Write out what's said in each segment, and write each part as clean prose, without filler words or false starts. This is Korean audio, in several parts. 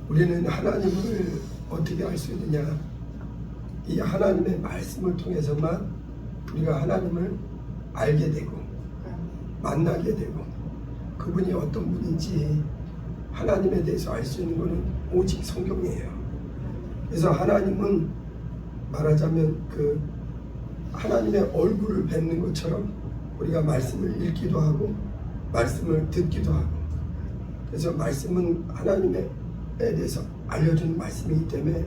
우리는 하나님을 어떻게 알 수 있느냐? 이 하나님의 말씀을 통해서만 우리가 하나님을 알게 되고 만나게 되고 그분이 어떤 분인지 하나님에 대해서 알 수 있는 것은 오직 성경이에요. 그래서 하나님은 말하자면 그 하나님의 얼굴을 뵙는 것처럼 우리가 말씀을 읽기도 하고 말씀을 듣기도 하고, 그래서 말씀은 하나님에 대해서 알려주는 말씀이기 때문에,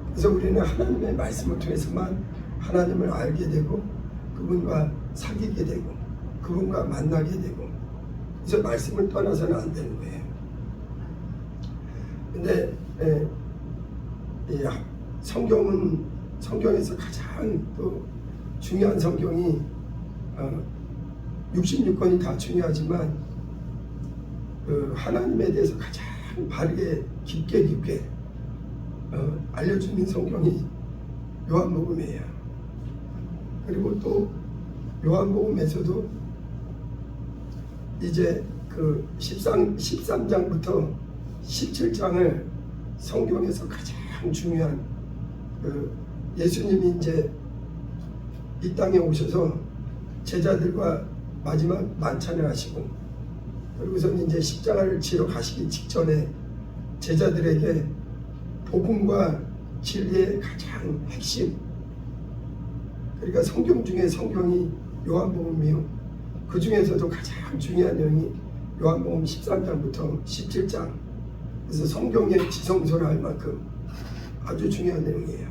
그래서 우리는 하나님의 말씀을 통해서만 하나님을 알게 되고 그분과 사귀게 되고 그분과 만나게 되고, 그래서 말씀을 떠나서는 안 되는 거예요. 근데 성경에서 가장 또 중요한 성경이 66권이 다 중요하지만 하나님에 대해서 가장 바르게 깊게 알려주는 성경이 요한복음이에요. 그리고 또 요한복음에서도 이제 그 13장부터 17장을 성경에서 가장 중요한 예수님이 이제 이 땅에 오셔서 제자들과 마지막 만찬을 하시고, 그리고서는 이제 십자가를 지러 가시기 직전에 제자들에게 복음과 진리의 가장 핵심, 그러니까 성경 중에 성경이 요한복음이요, 그 중에서도 가장 중요한 내용이 요한복음 13장부터 17장, 그래서 성경의 지성소를 할 만큼 아주 중요한 내용이에요.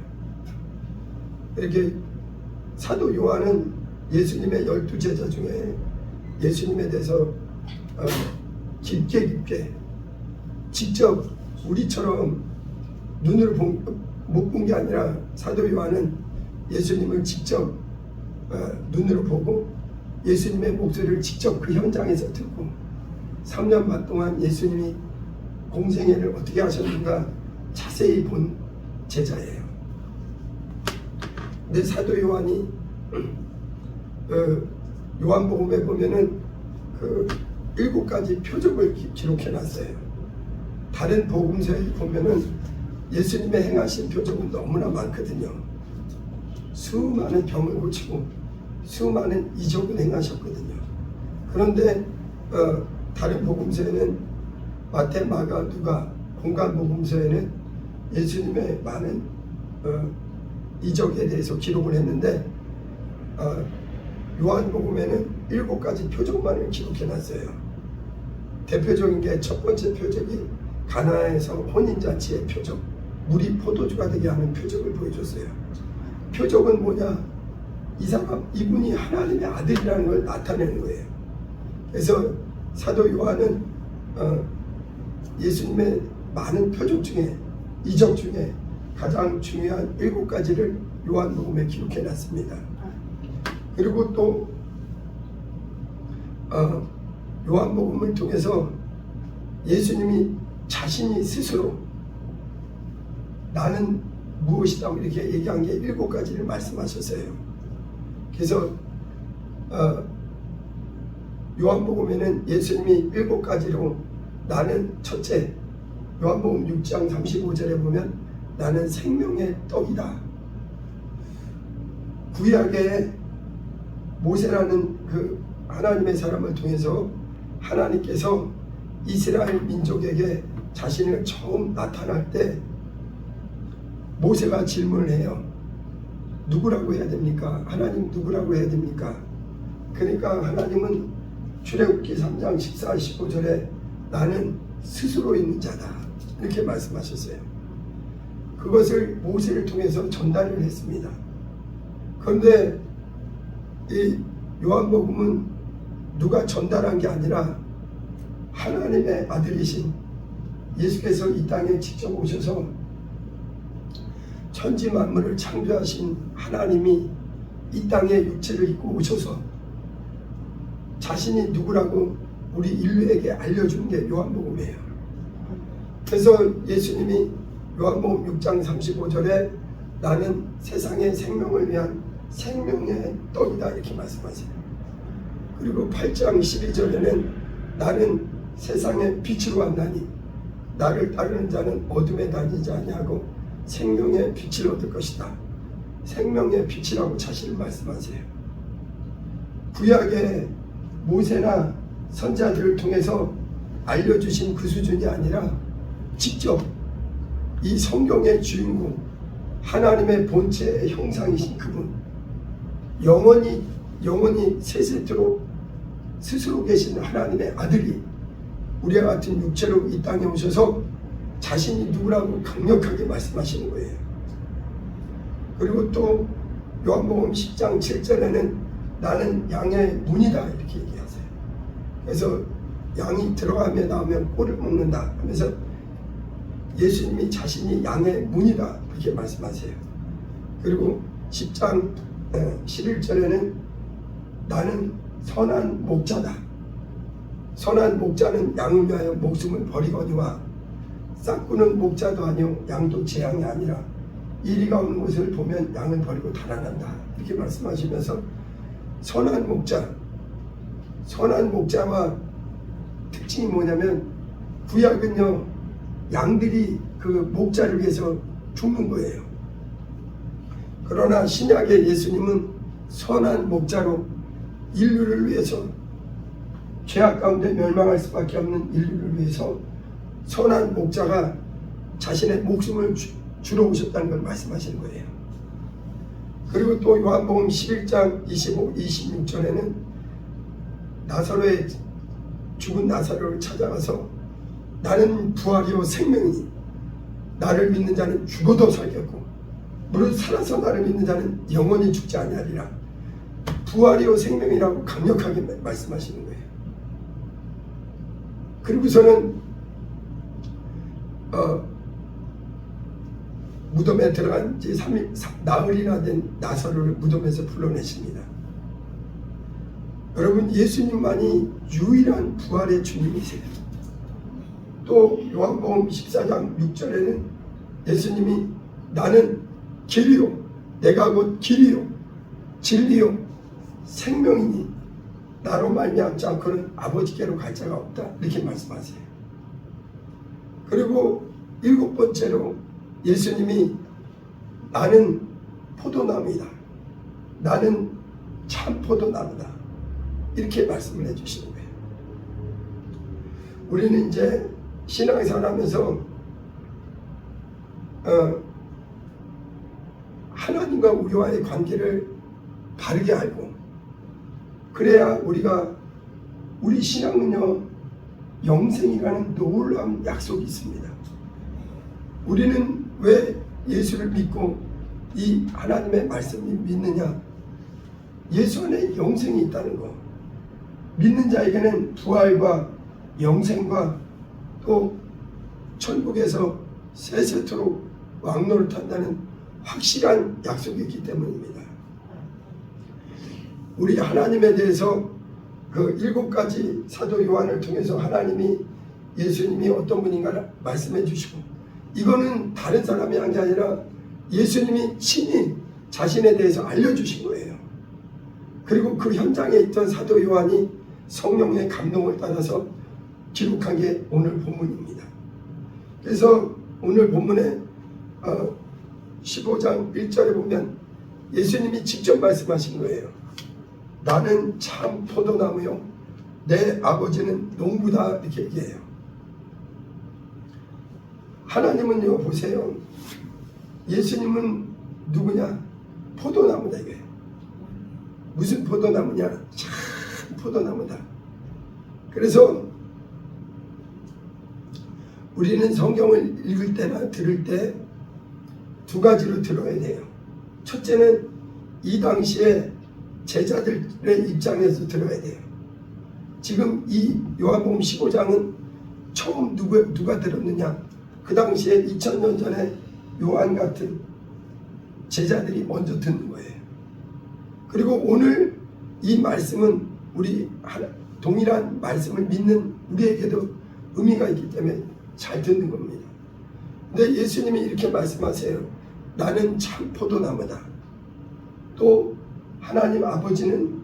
이렇게 사도 요한은 예수님의 12제자 중에 예수님에 대해서 깊게 직접 우리처럼 눈으로 못 본 게 아니라 사도 요한은 예수님을 직접 눈으로 보고 예수님의 목소리를 직접 그 현장에서 듣고 3년 반 동안 예수님이 공생애를 어떻게 하셨는가 자세히 본 제자예요. 근데 사도 요한이 요한복음에 보면은 그 7가지 표적을 기록해 놨어요. 다른 복음서에 보면은 예수님의 행하신 표적은 너무나 많거든요. 수많은 병을 고치고 수많은 이적을 행하셨거든요. 그런데 다른 복음서에는 마태, 마가, 누가, 공간 복음서에는 예수님의 많은 이적에 대해서 기록을 했는데 요한복음에는 7가지 표적만을 기록해놨어요. 대표적인 게 첫 번째 표적이 가나에서 혼인잔치의 표적, 물이 포도주가 되게 하는 표적을 보여줬어요. 표적은 뭐냐? 이분이 하나님의 아들이라는 걸 나타내는 거예요. 그래서 사도 요한은 예수님의 많은 표적 중에, 이적 중에 가장 중요한 7가지를 요한복음에 기록해 놨습니다. 그리고 또 요한복음을 통해서 예수님이 자신이 스스로 나는 무엇이다 이렇게 얘기한 게 7가지를 말씀하셨어요. 그래서 요한복음에는 예수님이 7가지로 나는 첫째, 요한복음 6장 35절에 보면 나는 생명의 떡이다. 구약에 모세라는 그 하나님의 사람을 통해서 하나님께서 이스라엘 민족에게 자신을 처음 나타날 때 모세가 질문을 해요. 누구라고 해야 됩니까? 하나님 누구라고 해야 됩니까? 그러니까 하나님은 출애굽기 3장 14, 15절에 나는 스스로 있는 자다 이렇게 말씀하셨어요. 그것을 모세를 통해서 전달을 했습니다. 그런데 이 요한복음은 누가 전달한 게 아니라 하나님의 아들이신 예수께서 이 땅에 직접 오셔서 천지 만물을 창조하신 하나님이 이 땅에 육체를 입고 오셔서 자신이 누구라고 우리 인류에게 알려준 게 요한복음이에요. 그래서 예수님이 요한복음 6장 35절에 나는 세상의 생명을 위한 생명의 떡이다 이렇게 말씀하세요. 그리고 8장 12절에는 나는 세상의 빛으로 왔나니 나를 따르는 자는 어둠에 다니지 아니하고 생명의 빛을 얻을 것이다. 생명의 빛이라고 자신을 말씀하세요. 구약의 모세나 선자들을 통해서 알려주신 그 수준이 아니라 직접 이 성경의 주인공, 하나님의 본체의 형상이신 그분, 영원히 세세토록 스스로 계신 하나님의 아들이 우리와 같은 육체로 이 땅에 오셔서 자신이 누구라고 강력하게 말씀하시는 거예요. 그리고 또 요한복음 10장 7절에는 나는 양의 문이다 이렇게 얘기하세요. 그래서 양이 들어가며 나오면 꼴을 먹는다 하면서 예수님이 자신이 양의 문이다 이렇게 말씀하세요. 그리고 10장 11절에는 나는 선한 목자다. 선한 목자는 양을 위하여 목숨을 버리거니와 싹구는 목자도 아니요 양도 제 양이 아니라 이리가 오는 것을 보면 양을 버리고 달아난다 이렇게 말씀하시면서 선한 목자와 특징이 뭐냐면 구약은요 양들이 그 목자를 위해서 죽는 거예요. 그러나 신약의 예수님은 선한 목자로 인류를 위해서 죄악 가운데 멸망할 수밖에 없는 인류를 위해서 선한 목자가 자신의 목숨을 주러 오셨다는 걸 말씀하시는 거예요. 그리고 또 요한복음 11장 25, 26절에는 나사로의 죽은 나사로를 찾아가서 나는 부활이요 생명이니 나를 믿는 자는 죽어도 살겠고 무릇 살아서 나를 믿는 자는 영원히 죽지 아니하리라. 부활이요 생명이라고 강력하게 말씀하시는 거예요. 그리고서는 무덤에 들어간 지 3일, 나흘이나 된 나사로를 무덤에서 불러내십니다. 여러분 예수님만이 유일한 부활의 주님이세요. 또 요한복음 14장 6절에는 예수님이 나는 길이요 내가 곧 길이요 진리요 생명이니 나로 말미암지 않고는 아버지께로 갈 자가 없다 이렇게 말씀하세요. 그리고 7번째로 예수님이 나는 포도나무이다. 나는 참 포도나무다. 이렇게 말씀을 해주시는 거예요. 우리는 이제 신앙생활 하면서 하나님과 우리와의 관계를 바르게 알고 그래야 우리 신앙은요 영생이라는 놀라운 약속이 있습니다. 우리는 왜 예수를 믿고 이 하나님의 말씀을 믿느냐? 예수 안에 영생이 있다는 거. 믿는 자에게는 부활과 영생과 또 천국에서 세세토록 왕노를 탄다는 확실한 약속이 있기 때문입니다. 우리 하나님에 대해서 그 7가지 사도 요한을 통해서 하나님이 예수님이 어떤 분인가 말씀해 주시고 이거는 다른 사람이 한 게 아니라 예수님이 친히 자신에 대해서 알려주신 거예요. 그리고 그 현장에 있던 사도 요한이 성령의 감동을 따라서 기록한 게 오늘 본문입니다. 그래서 오늘 본문에 15장 1절에 보면 예수님이 직접 말씀하신 거예요. 나는 참 포도나무요 내 아버지는 농부다 이렇게 얘기해요. 하나님은요 보세요. 예수님은 누구냐? 포도나무다 이거예요. 무슨 포도나무냐? 참 포도나무다. 그래서 우리는 성경을 읽을 때나 들을 때 2가지로 들어야 돼요. 첫째는 이 당시에 제자들의 입장에서 들어야 돼요. 지금 이 요한복음 15장은 처음 누가 들었느냐? 그 당시에 2000년 전에 요한 같은 제자들이 먼저 듣는 거예요. 그리고 오늘 이 말씀은 우리 동일한 말씀을 믿는 우리에게도 의미가 있기 때문에 잘 듣는 겁니다. 근데 예수님이 이렇게 말씀하세요. 나는 참 포도나무다. 또 하나님 아버지는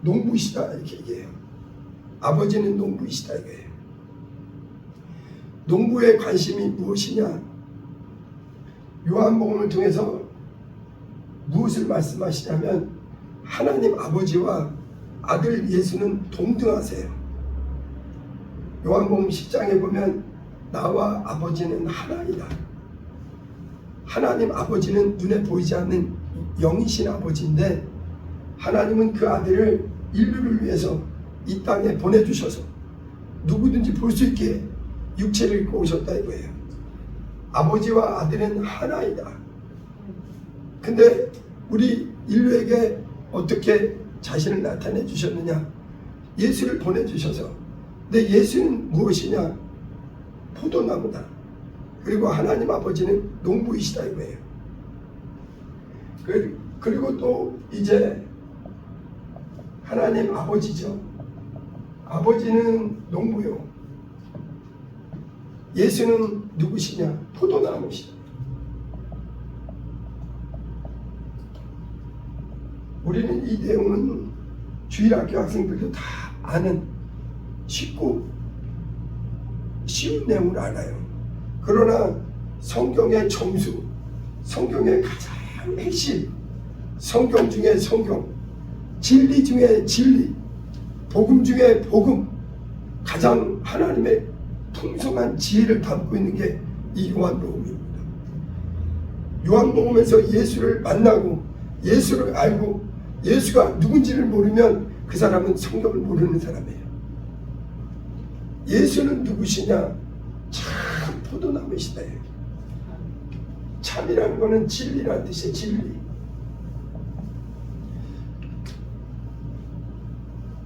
농부이시다 이렇게 얘기해요. 아버지는 농부이시다 이거예요. 농부의 관심이 무엇이냐? 요한복음을 통해서 무엇을 말씀하시냐면 하나님 아버지와 아들 예수는 동등하세요. 요한복음 10장에 보면 나와 아버지는 하나이다. 하나님 아버지는 눈에 보이지 않는 영이신 아버지인데 하나님은 그 아들을 인류를 위해서 이 땅에 보내주셔서 누구든지 볼 수 있게 육체를 입고 오셨다 이거예요. 아버지와 아들은 하나이다. 근데 우리 인류에게 어떻게 자신을 나타내 주셨느냐? 예수를 보내주셔서. 근데 예수는 무엇이냐? 포도나무다. 그리고 하나님 아버지는 농부이시다 이거예요. 그리고 또 이제 하나님 아버지죠. 아버지는 농부요. 예수는 누구시냐? 포도나무시다. 우리는 이 내용은 주일학교 학생들도 다 아는 쉽고 쉬운 내용을 알아요. 그러나 성경의 점수, 성경의 가장 핵심, 성경 중에 성경, 진리 중에 진리, 복음 중에 복음, 가장 하나님의 풍성한 지혜를 담고 있는 게 이 요한복음입니다. 요한복음에서 예수를 만나고 예수를 알고 예수가 누군지를 모르면 그 사람은 성경을 모르는 사람이에요. 예수는 누구시냐? 참 포도나무이시다. 참이라는 거는 진리라는 뜻이에요. 진리.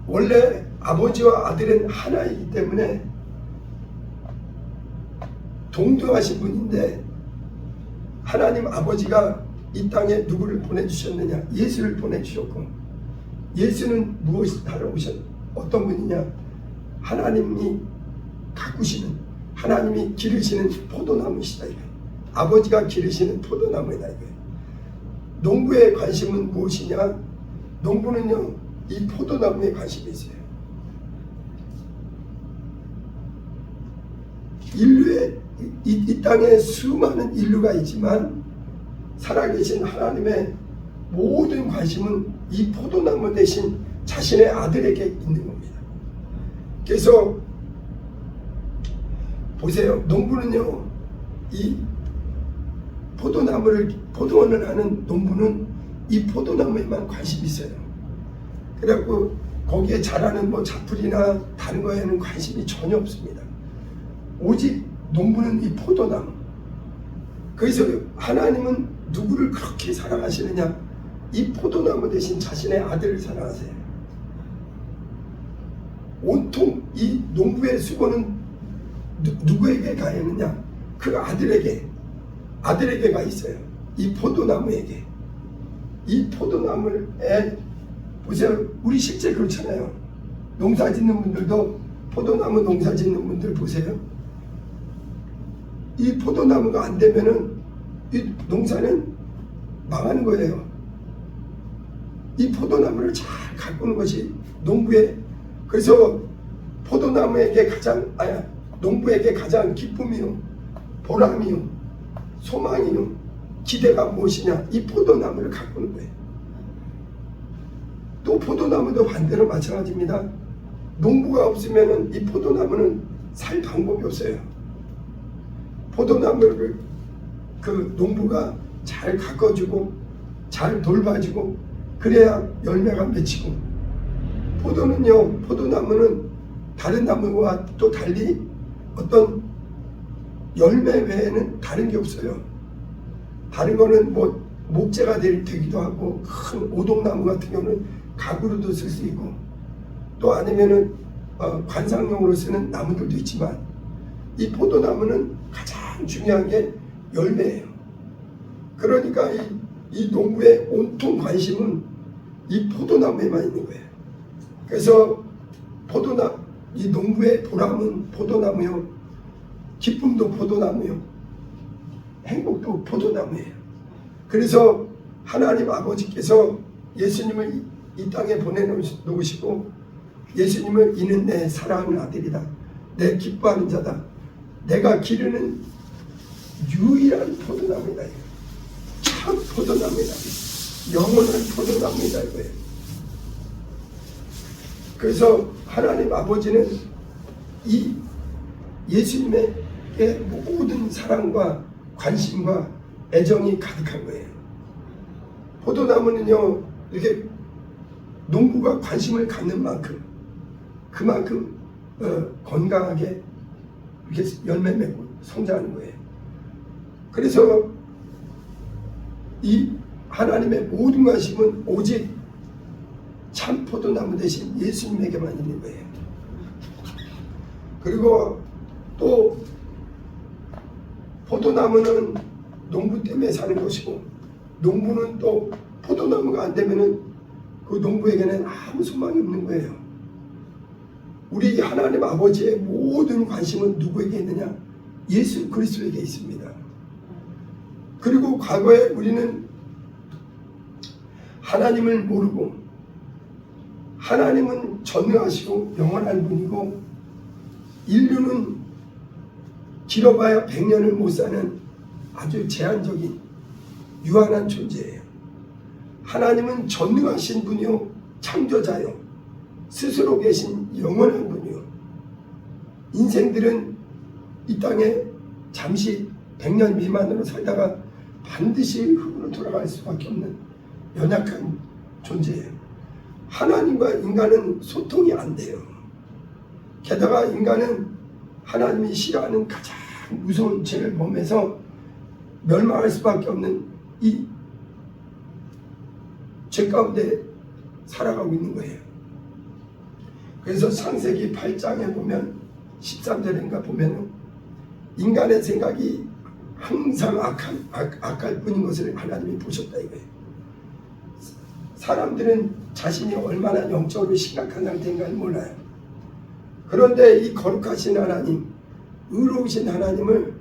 원래 아버지와 아들은 하나이기 때문에 동등하신 분인데 하나님 아버지가 이 땅에 누구를 보내주셨느냐? 예수를 보내주셨고 예수는 무엇하러 어떤 분이냐? 하나님이 가꾸시는 하나님이 기르시는 포도나무시다 이거예요. 아버지가 기르시는 포도나무이다 이거예요. 농부의 관심은 무엇이냐? 농부는요 이 포도나무에 관심이 있어요. 인류의 이 땅에 수많은 인류가 있지만 살아계신 하나님의 모든 관심은 이 포도나무 대신 자신의 아들에게 있는 겁니다. 그래서 보세요. 농부는요 이 포도원을 하는 농부는 이 포도나무에만 관심이 있어요. 그래갖고 거기에 자라는 뭐 자풀이나 다른 거에는 관심이 전혀 없습니다. 오직 농부는 이 포도나무. 그래서 하나님은 누구를 그렇게 사랑하시느냐? 이 포도나무 대신 자신의 아들을 사랑하세요. 온통 이 농부의 수고는 누구에게 가 있느냐? 그 아들에게 가 있어요. 이 포도나무에게. 이 포도나무에 보세요. 우리 실제 그렇잖아요. 농사 짓는 분들도 포도나무 농사 짓는 분들 보세요. 이 포도나무가 안 되면은 이 농사는 망하는 거예요. 이 포도나무를 잘 가꾸는 것이 농부의, 그래서 농부에게 가장 기쁨이요, 보람이요, 소망이요, 기대가 무엇이냐? 이 포도나무를 가꾸는 거예요. 또 포도나무도 반대로 마찬가지입니다. 농부가 없으면 이 포도나무는 살 방법이 없어요. 포도나무를 그 농부가 잘 가꿔주고 잘 돌봐주고 그래야 열매가 맺히고, 포도나무는 다른 나무와 또 달리 어떤 열매 외에는 다른 게 없어요. 다른 거는 뭐 목재가 되기도 하고, 큰 오동나무 같은 경우는 가구로도 쓸 수 있고, 또 아니면은 관상용으로 쓰는 나무들도 있지만, 이 포도나무는 가장 중요한 게 열매예요. 그러니까 이 농부의 온통 관심은 이 포도나무에만 있는 거예요. 그래서 이 농부의 보람은 포도나무요, 기쁨도 포도나무요, 행복도 포도나무예요. 그래서 하나님 아버지께서 예수님을 이 땅에 보내놓으시고, 예수님을 이는 내 사랑하는 아들이다, 내 기뻐하는 자다, 내가 기르는 유일한 포도나무다. 참 포도나무다. 영원한 포도나무다 이거예요. 그래서 하나님 아버지는 이 예수님에게 모든 사랑과 관심과 애정이 가득한 거예요. 포도나무는요, 이렇게 농부가 관심을 갖는 만큼 그만큼 건강하게 이렇게 열매 맺고 성장하는 거예요. 그래서 이 하나님의 모든 관심은 오직 참 포도나무 대신 예수님에게만 있는 거예요. 그리고 또 포도나무는 농부 때문에 사는 것이고, 농부는 또 포도나무가 안 되면은 그 농부에게는 아무 소망이 없는 거예요. 우리 하나님 아버지의 모든 관심은 누구에게 있느냐? 예수 그리스도에게 있습니다. 그리고 과거에 우리는 하나님을 모르고, 하나님은 전능하시고 영원한 분이고, 인류는 길어봐야 100년을 못 사는 아주 제한적인 유한한 존재예요. 하나님은 전능하신 분이요, 창조자요, 스스로 계신 영원한 분이요. 인생들은 이 땅에 잠시 100년 미만으로 살다가 반드시 흙으로 돌아갈 수밖에 없는 연약한 존재예요. 하나님과 인간은 소통이 안 돼요. 게다가 인간은 하나님이 싫어하는 가장 무서운 죄를 범해서 멸망할 수밖에 없는 이 죄 가운데 살아가고 있는 거예요. 그래서 창세기 8장에 보면 13절인가 보면 인간의 생각이 항상 악할 뿐인 것을 하나님이 보셨다 이거예요. 사람들은 자신이 얼마나 영적으로 심각한 상태인가 몰라요. 그런데 이 거룩하신 하나님, 의로우신 하나님을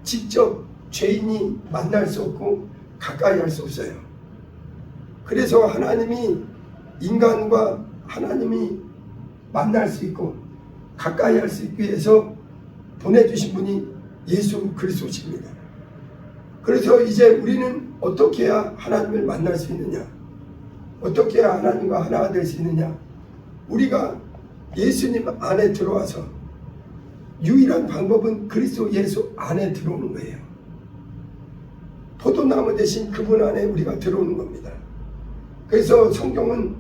직접 죄인이 만날 수 없고 가까이 할 수 없어요. 그래서 하나님이 인간과 하나님이 만날 수 있고 가까이 할 수 있기 위해서 보내주신 분이 예수 그리스도십니다. 그래서 이제 우리는 어떻게 해야 하나님을 만날 수 있느냐? 어떻게 해야 하나님과 하나가 될 수 있느냐? 우리가 예수님 안에 들어와서 유일한 방법은 그리스도 예수 안에 들어오는 거예요. 포도나무 대신 그분 안에 우리가 들어오는 겁니다. 그래서 성경은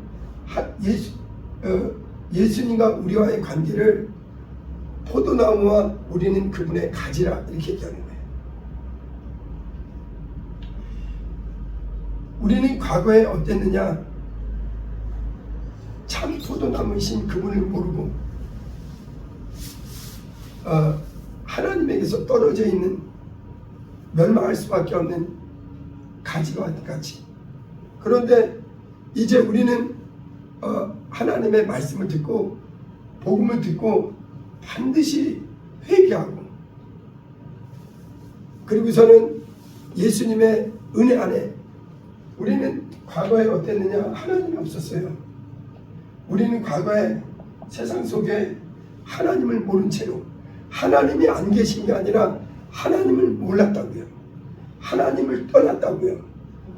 예수님과 우리와의 관계를 포도나무와 우리는 그분의 가지라 이렇게 얘기하는 거예요. 우리는 과거에 어땠느냐? 참 포도나무이신 그분을 모르고 하나님에게서 떨어져 있는 멸망할 수밖에 없는 가지와 같이. 그런데 이제 우리는 하나님의 말씀을 듣고 복음을 듣고 반드시 회개하고, 그리고서는 예수님의 은혜 안에, 우리는 과거에 어땠느냐? 하나님이 없었어요. 우리는 과거에 세상 속에 하나님을 모른 채로, 하나님이 안 계신 게 아니라 하나님을 몰랐다고요. 하나님을 떠났다고요.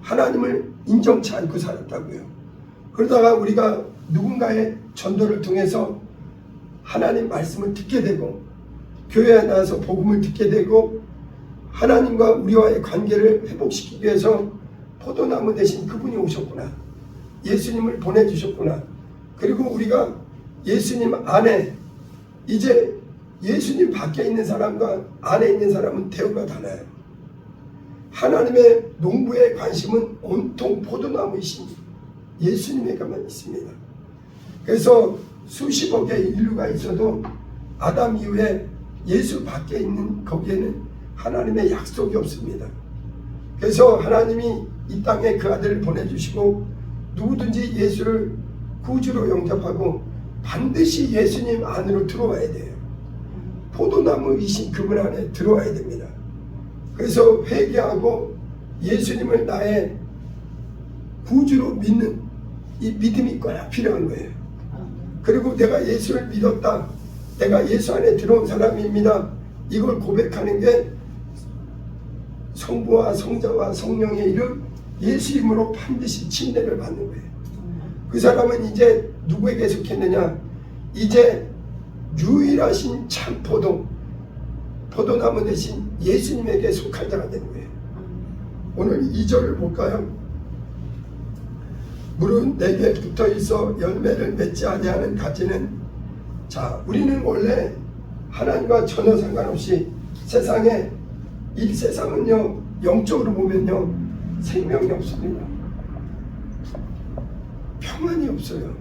하나님을 인정치 않고 살았다고요. 그러다가 우리가 누군가의 전도를 통해서 하나님 말씀을 듣게 되고, 교회에 나와서 복음을 듣게 되고, 하나님과 우리와의 관계를 회복시키기 위해서 포도나무 대신 그분이 오셨구나, 예수님을 보내주셨구나. 그리고 우리가 예수님 안에, 이제 예수님 밖에 있는 사람과 안에 있는 사람은 대우가 달라요. 하나님의 농부의 관심은 온통 포도나무이신 예수님에게만 있습니다. 그래서 수십억의 인류가 있어도 아담 이후에 예수 밖에 있는 거기에는 하나님의 약속이 없습니다. 그래서 하나님이 이 땅에 그 아들을 보내주시고, 누구든지 예수를 구주로 영접하고 반드시 예수님 안으로 들어와야 돼요. 포도나무이신 그분 안에 들어와야 됩니다. 그래서 회개하고 예수님을 나의 구주로 믿는 이 믿음이 꼭 필요한 거예요. 그리고 내가 예수를 믿었다, 내가 예수 안에 들어온 사람입니다, 이걸 고백하는 게 성부와 성자와 성령의 이름 예수 이름으로 반드시 침례를 받는 거예요. 그 사람은 이제 누구에게 속했느냐? 이제 유일하신 참 포도나무 대신 예수님에게 속한 자가 되는 거예요. 오늘 2절을 볼까요? 물은 내게 붙어 있어 열매를 맺지 아니하는 가지는, 자, 우리는 원래 하나님과 전혀 상관없이 세상에, 이 세상은요 영적으로 보면요 생명이 없습니다. 평안이 없어요.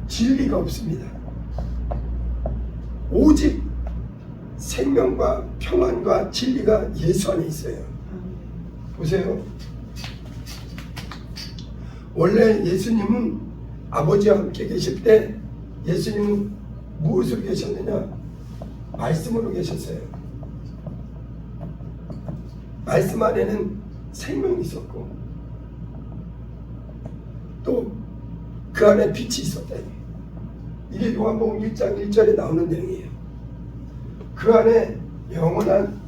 진리가 없습니다. 오직 생명과 평안과 진리가 예수 안에 있어요. 보세요. 원래 예수님은 아버지와 함께 계실 때 예수님은 무엇으로 계셨느냐? 말씀으로 계셨어요. 말씀 안에는 생명이 있었고 또 그 안에 빛이 있었다. 이게 요한복음 1장 1절에 나오는 내용이에요. 그 안에 영원한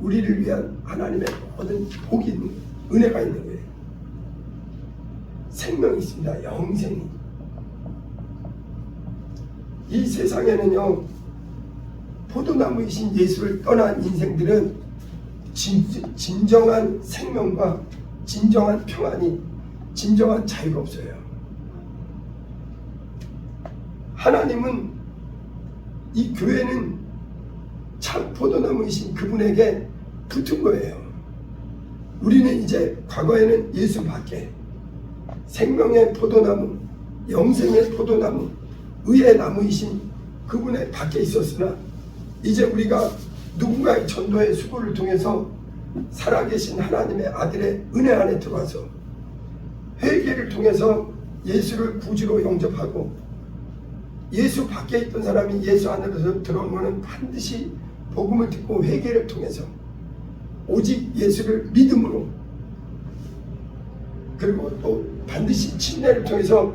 우리를 위한 하나님의 모든 복이, 은혜가 있는 거예요. 생명이 있습니다. 영생이. 이 세상에는요 포도나무이신 예수를 떠난 인생들은 진정한 생명과 진정한 평안이, 진정한 자유가 없어요. 하나님은, 이 교회는 참 포도나무이신 그분에게 붙은 거예요. 우리는 이제 과거에는 예수 밖에 생명의 포도나무, 영생의 포도나무, 의의 나무이신 그분의 밖에 있었으나 이제 우리가 누군가의 전도의 수고를 통해서 살아계신 하나님의 아들의 은혜 안에 들어와서 회개를 통해서 예수를 구주로 영접하고, 예수 밖에 있던 사람이 예수 안으로 들어온 것은 반드시 복음을 듣고 회개를 통해서 오직 예수를 믿음으로, 그리고 또 반드시 침례를 통해서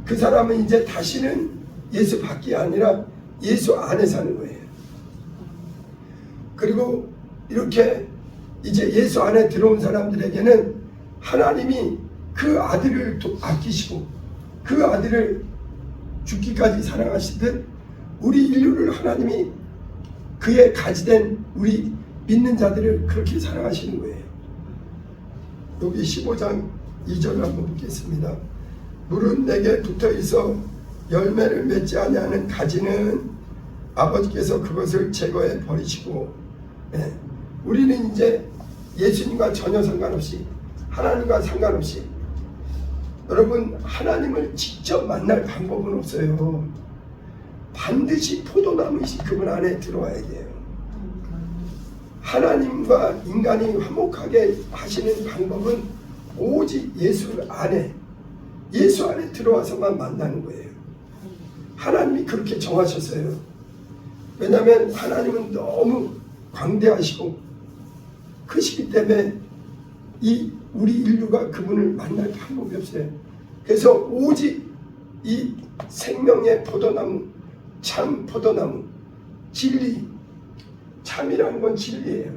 그 사람은 이제 다시는 예수 밖이 아니라 예수 안에 사는 거예요. 그리고 이렇게 이제 예수 안에 들어온 사람들에게는 하나님이 그 아들을 아끼시고 그 아들을 죽기까지 사랑하시듯 우리 인류를 하나님이 그의 가지된 우리 믿는 자들을 그렇게 사랑하시는 거예요. 여기 15장 2절을 한번 보겠습니다. 물은 내게 붙어 있어 열매를 맺지 아니하는 가지는 아버지께서 그것을 제거해 버리시고, 우리는 이제 예수님과 전혀 상관없이, 하나님과 상관없이, 여러분 하나님을 직접 만날 방법은 없어요. 반드시 포도나무이신 그분 안에 들어와야 돼요. 하나님과 인간이 화목하게 하시는 방법은 오직 예수 안에 들어와서만 만나는 거예요. 하나님이 그렇게 정하셨어요. 왜냐하면 하나님은 너무 광대하시고 크시기 때문에 우리 인류가 그분을 만날 방법이 없어요. 그래서 오직 이 생명의 포도나무, 참 포도나무, 진리, 참이라는 건 진리예요.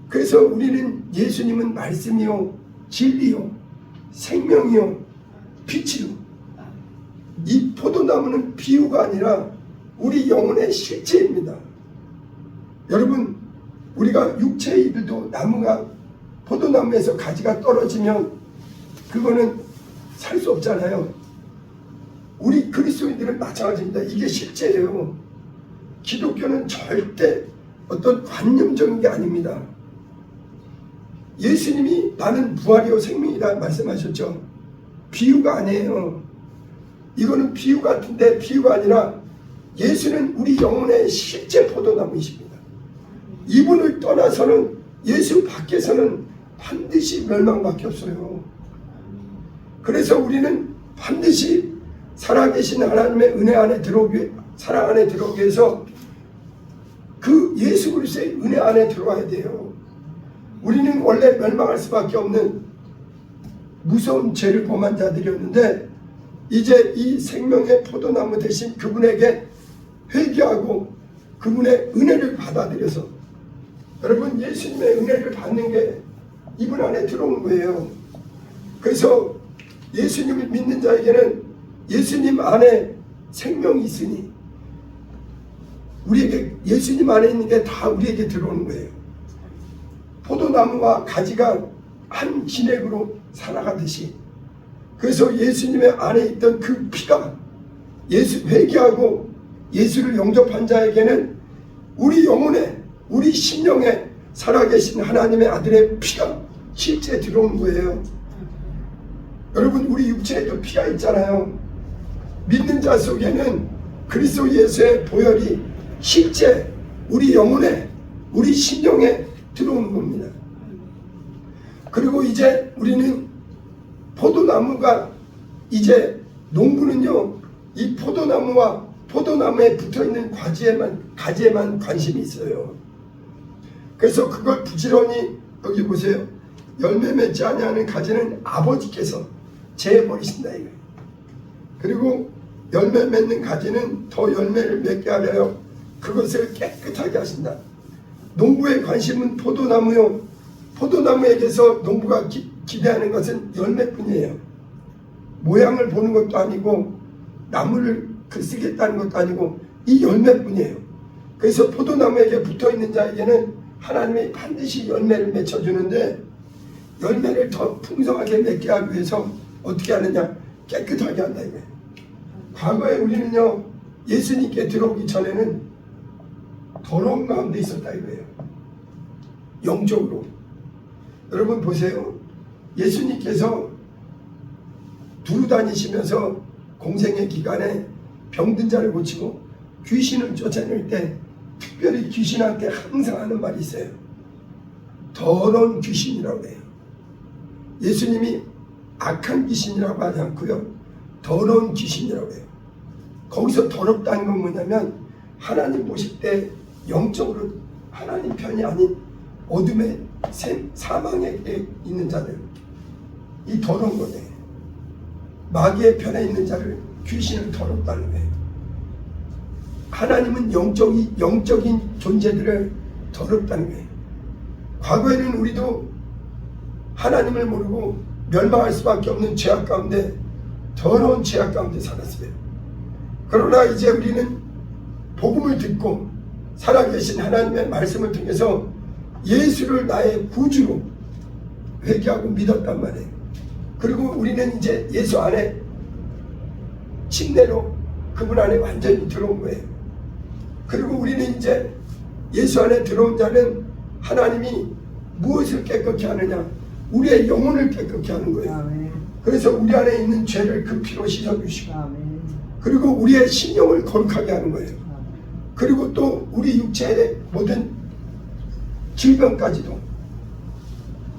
그래서 우리는 예수님은 말씀이요, 진리요, 생명이요, 빛이요. 이 포도나무는 비유가 아니라 우리 영혼의 실체입니다. 여러분, 우리가 육체의 이들도 나무가, 포도나무에서 가지가 떨어지면 그거는 살 수 없잖아요. 우리 그리스도인들은 마찬가지입니다. 이게 실제예요. 기독교는 절대 어떤 관념적인 게 아닙니다. 예수님이 나는 부활이요 생명이다 말씀하셨죠. 비유가 아니에요. 이거는 비유 같은데 비유가 아니라 예수는 우리 영혼의 실제 포도나무이십니다. 이분을 떠나서는, 예수 밖에서는 반드시 멸망밖에 없어요. 그래서 우리는 반드시 살아계신 하나님의 은혜 안에 들어오기, 사랑 안에 들어오기 위해서 그 예수 그리스도의 은혜 안에 들어와야 돼요. 우리는 원래 멸망할 수밖에 없는 무서운 죄를 범한 자들이었는데 이제 이 생명의 포도나무 대신 그분에게 회개하고 그분의 은혜를 받아들여서 여러분 예수님의 은혜를 받는 게 이분 안에 들어오는 거예요. 그래서 예수님을 믿는 자에게는 예수님 안에 생명이 있으니 우리에게 예수님 안에 있는 게 다 우리에게 들어오는 거예요. 포도나무와 가지가 한 진액으로 살아가듯이 그래서 예수님의 안에 있던 그 피가 예수 회개하고 예수를 영접한 자에게는 우리 영혼에 우리 심령에 살아계신 하나님의 아들의 피가 실제 들어오는 거예요. 여러분 우리 육체에도 피가 있잖아요. 믿는 자 속에는 그리스도 예수의 보혈이 실제 우리 영혼에 우리 심령에 들어오는 겁니다. 그리고 이제 우리는 포도나무가 이제 농부는요 이 포도나무와 포도나무에 붙어있는 가지에만 관심이 있어요. 그래서 그걸 부지런히 여기 보세요. 열매 맺지 아니하는 가지는 아버지께서 제해버리신다 이거예요. 그리고 열매 맺는 가지는 더 열매를 맺게 하려 그것을 깨끗하게 하신다. 농부의 관심은 포도나무요. 포도나무에게서 농부가 기대하는 것은 열매뿐이에요. 모양을 보는 것도 아니고 나무를 쓰겠다는 것도 아니고 이 열매뿐이에요. 그래서 포도나무에게 붙어있는 자에게는 하나님이 반드시 열매를 맺혀주는데 열매를 더 풍성하게 맺게 하기 위해서 어떻게 하느냐? 깨끗하게 한다 이거예요. 과거에 우리는요 예수님께 들어오기 전에는 더러운 가운데 있었다 이거예요. 영적으로. 여러분 보세요. 예수님께서 두루 다니시면서 공생의 기간에 병든 자를 고치고 귀신을 쫓아낼 때 특별히 귀신한테 항상 하는 말이 있어요. 더러운 귀신이라고 해요. 예수님이 악한 귀신이라고 하지 않고요. 더러운 귀신이라고 해요. 거기서 더럽다는 건 뭐냐면 하나님 보실 때 영적으로 하나님 편이 아닌 어둠의 사망에 있는 자들 이 더러운 거네. 마귀의 편에 있는 자를 귀신을 더럽다는 거예요. 하나님은 영적인 존재들을 더럽다는 거예요. 과거에는 우리도 하나님을 모르고 멸망할 수밖에 없는 죄악 가운데 더러운 죄악 가운데 살았어요. 그러나 이제 우리는 복음을 듣고 살아계신 하나님의 말씀을 통해서 예수를 나의 구주로 회개하고 믿었단 말이에요. 그리고 우리는 이제 예수 안에 침례로 그분 안에 완전히 들어온 거예요. 그리고 우리는 이제 예수 안에 들어온 자는 하나님이 무엇을 깨끗게 하느냐? 우리의 영혼을 깨끗게 하는 거예요. 아멘. 그래서 우리 안에 있는 죄를 그 피로 씻어주시고 아멘. 그리고 우리의 심령을 거룩하게 하는 거예요. 아멘. 그리고 또 우리 육체의 모든 질병까지도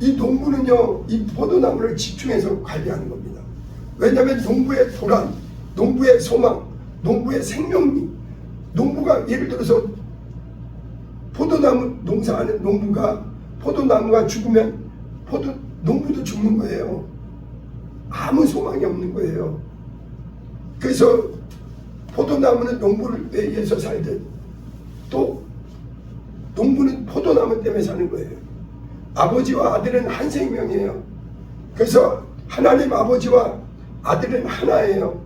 이 농부는요 이 포도나무를 집중해서 관리하는 겁니다. 왜냐하면 농부의 보람, 농부의 소망, 농부의 생명력, 농부가 예를 들어서 포도나무 농사하는 농부가 포도나무가 죽으면 농부도 죽는 거예요. 아무 소망이 없는 거예요. 그래서 포도나무는 농부를 위해서 살듯 또 농부는 포도나무 때문에 사는 거예요. 아버지와 아들은 한 생명이에요. 그래서 하나님 아버지와 아들은 하나예요.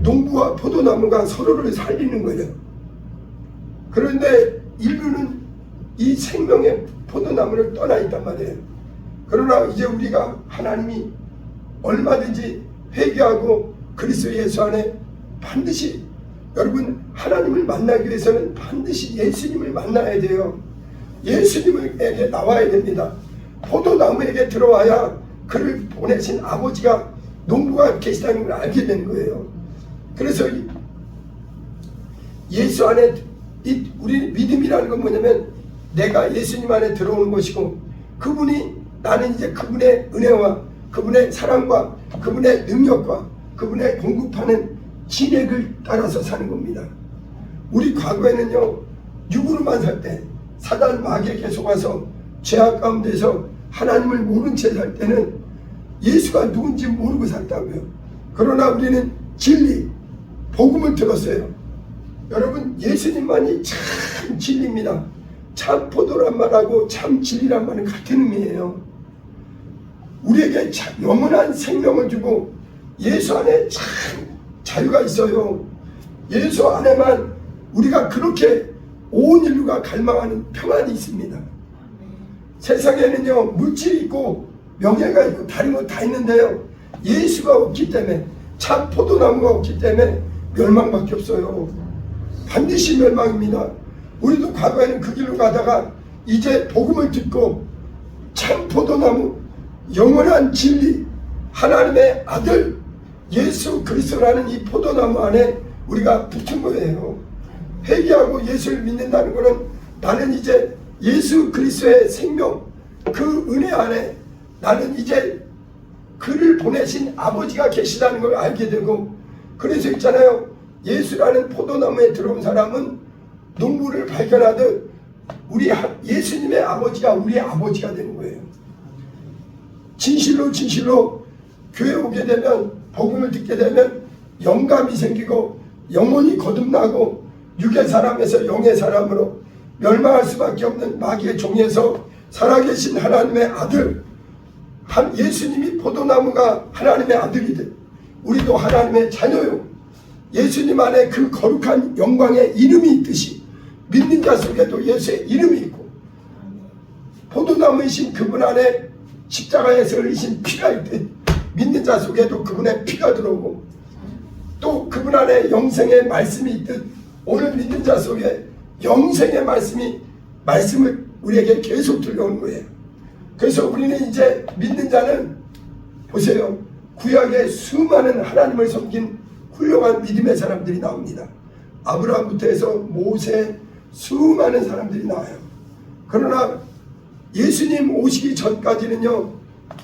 농부와 포도나무가 서로를 살리는 거예요. 그런데 인류는 이 생명의 포도나무를 떠나 있단 말이에요. 그러나 이제 우리가 하나님이 얼마든지 회개하고 그리스도 예수 안에 반드시 여러분 하나님을 만나기 위해서는 반드시 예수님을 만나야 돼요. 예수님에게 나와야 됩니다. 포도나무에게 들어와야 그를 보내신 아버지가 농부가 계시다는 걸 알게 되는 거예요. 그래서 예수 안에 우리 믿음이라는 건 뭐냐면 내가 예수님 안에 들어오는 것이고 그분이 나는 이제 그분의 은혜와 그분의 사랑과 그분의 능력과 그분의 공급하는 진액을 따라서 사는 겁니다. 우리 과거에는요 육으로만 살 때 사단 마귀에게 속아서 죄악 가운데서 하나님을 모른 채 살 때는 예수가 누군지 모르고 살다고요. 그러나 우리는 진리 복음을 들었어요. 여러분, 예수님만이 참 진리입니다. 참 포도란 말하고 참 진리란 말은 같은 의미예요. 우리에게 영원한 생명을 주고 예수 안에 참 자유가 있어요. 예수 안에만 우리가 그렇게 온 인류가 갈망하는 평안이 있습니다. 세상에는요, 물질이 있고 명예가 있고 다른 거 다 있는데요, 예수가 없기 때문에, 참 포도나무가 없기 때문에 멸망밖에 없어요. 반드시 멸망입니다. 우리도 과거에는 그 길로 가다가 이제 복음을 듣고 참 포도나무, 영원한 진리, 하나님의 아들 예수 그리스도라는 이 포도나무 안에 우리가 붙은 거예요. 회개하고 예수를 믿는다는 것은 나는 이제 예수 그리스도의 생명, 그 은혜 안에 나는 이제 그를 보내신 아버지가 계시다는 걸 알게 되고, 그래서 있잖아요, 예수라는 포도나무에 들어온 사람은 농부를 발견하듯 우리 예수님의 아버지가 우리의 아버지가 되는 거예요. 진실로 진실로 교회 오게 되면, 복음을 듣게 되면 영감이 생기고 영혼이 거듭나고 육의 사람에서 영의 사람으로 멸망할 수밖에 없는 마귀의 종에서 살아계신 하나님의 아들, 예수님이 포도나무가 하나님의 아들이듯 우리도 하나님의 자녀요. 예수님 안에 그 거룩한 영광의 이름이 있듯이 믿는 자 속에도 예수의 이름이 있고, 포도나무이신 그분 안에 십자가에서 흘리신 피가 있듯 믿는 자 속에도 그분의 피가 들어오고, 또 그분 안에 영생의 말씀이 있듯 오늘 믿는 자 속에 영생의 말씀을 우리에게 계속 들려오는 거예요. 그래서 우리는 이제 믿는 자는, 보세요, 구약에 수많은 하나님을 섬긴 훌륭한 믿음의 사람들이 나옵니다. 아브라함부터 해서 모세, 수많은 사람들이 나와요. 그러나 예수님 오시기 전까지는요,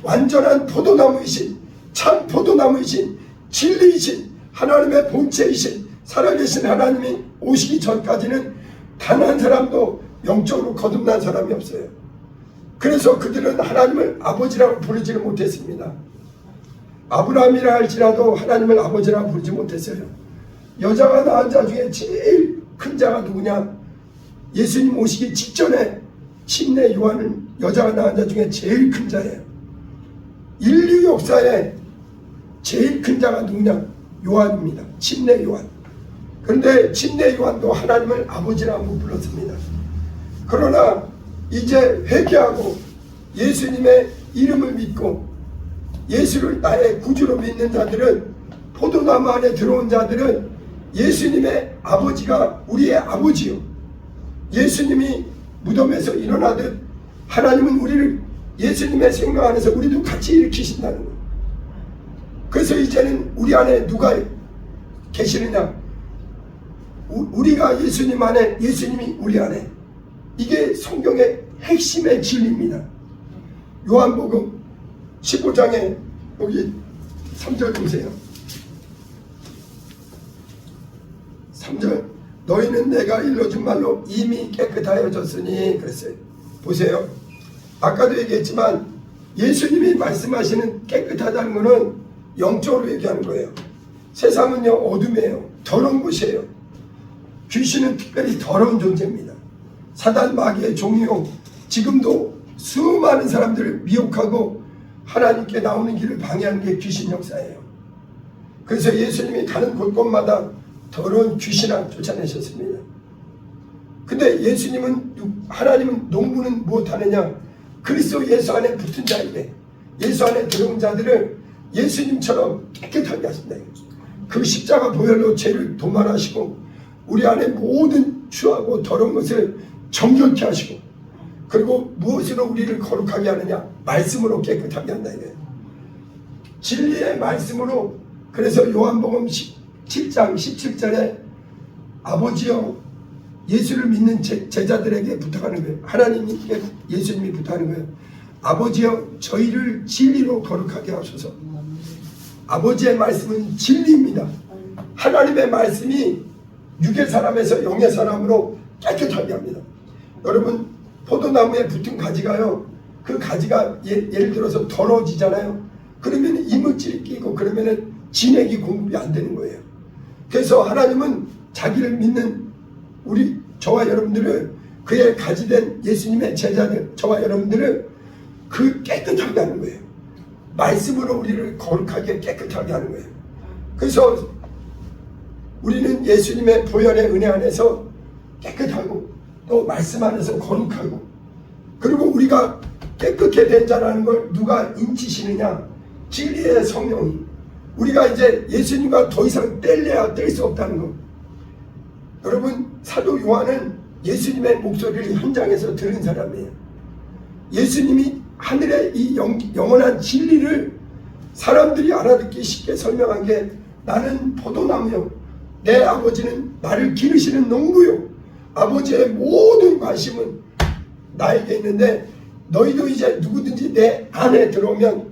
완전한 포도나무이신, 참 포도나무이신, 진리이신, 하나님의 본체이신 살아계신 하나님이 오시기 전까지는 단 한 사람도 영적으로 거듭난 사람이 없어요. 그래서 그들은 하나님을 아버지라고 부르지를 못했습니다. 아브라함이라 할지라도 하나님을 아버지라고 부르지 못했어요. 여자가 낳은 자 중에 제일 큰 자가 누구냐? 예수님 오시기 직전에 침례 요한은 여자가 낳은 자 중에 제일 큰 자예요. 인류 역사에 제일 큰 자가 누구냐? 요한입니다. 침례 요한. 그런데 침례 요한도 하나님을 아버지라고 불렀습니다. 그러나 이제 회개하고 예수님의 이름을 믿고 예수를 나의 구주로 믿는 자들은, 포도나무 안에 들어온 자들은 예수님의 아버지가 우리의 아버지요, 예수님이 무덤에서 일어나듯 하나님은 우리를 예수님의 생명 안에서 우리도 같이 일으키신다는 거예요. 그래서 이제는 우리 안에 누가 계시느냐? 우리가 예수님 안에, 예수님이 우리 안에. 이게 성경의 핵심의 진리입니다. 요한복음 15장에 여기 3절 보세요. 3절, 너희는 내가 일러준 말로 이미 깨끗하여졌으니 그랬어요. 보세요. 아까도 얘기했지만 예수님이 말씀하시는 깨끗하다는 것은 영적으로 얘기하는 거예요. 세상은요, 어둠이에요. 더러운 곳이에요. 귀신은 특별히 더러운 존재입니다. 사단 마귀의 종이요, 지금도 수많은 사람들을 미혹하고 하나님께 나오는 길을 방해하는 게 귀신 역사예요. 그래서 예수님이 가는 곳곳마다 더러운 귀신을 쫓아내셨습니다. 근데 예수님은, 하나님은 농부는 무엇하느냐? 그리스도 예수 안에 붙은 자에게, 예수 안에 들어온 자들을 예수님처럼 깨끗하게 하신다. 그 십자가 보혈로 죄를 도말하시고 우리 안에 모든 추하고 더러운 것을 정결케 하시고, 그리고 무엇으로 우리를 거룩하게 하느냐? 말씀으로 깨끗하게 한다 이거예요. 진리의 말씀으로. 그래서 요한복음 7장 17절에 아버지여, 예수를 믿는 제자들에게 부탁하는 거예요. 하나님께 예수님이 부탁하는 거예요. 아버지여, 저희를 진리로 거룩하게 하소서. 아버지의 말씀은 진리입니다. 하나님의 말씀이 육의 사람에서 영의 사람으로 깨끗하게 합니다. 여러분, 포도나무에 붙은 가지가요, 그 가지가 예를 들어서 더러워지잖아요. 그러면 이물질이 끼고 그러면 진액이 공급이 안 되는 거예요. 그래서 하나님은 자기를 믿는 저와 여러분들을, 그의 가지된 예수님의 제자들, 저와 여러분들을 그 깨끗하게 하는 거예요. 말씀으로 우리를 거룩하게 깨끗하게 하는 거예요. 그래서 우리는 예수님의 보혈의 은혜 안에서 깨끗하고 또 말씀 안에서 거룩하고, 그리고 우리가 깨끗게 된 자라는 걸 누가 인치시느냐? 진리의 성령이. 우리가 이제 예수님과 더 이상 뗄래야 뗄 수 없다는 것. 여러분, 사도 요한은 예수님의 목소리를 현장에서 들은 사람이에요. 예수님이 하늘의 이 영원한 진리를 사람들이 알아듣기 쉽게 설명한 게, 나는 포도나무요, 내 아버지는 나를 기르시는 농부요, 아버지의 모든 관심은 나에게 있는데, 너희도 이제 누구든지 내 안에 들어오면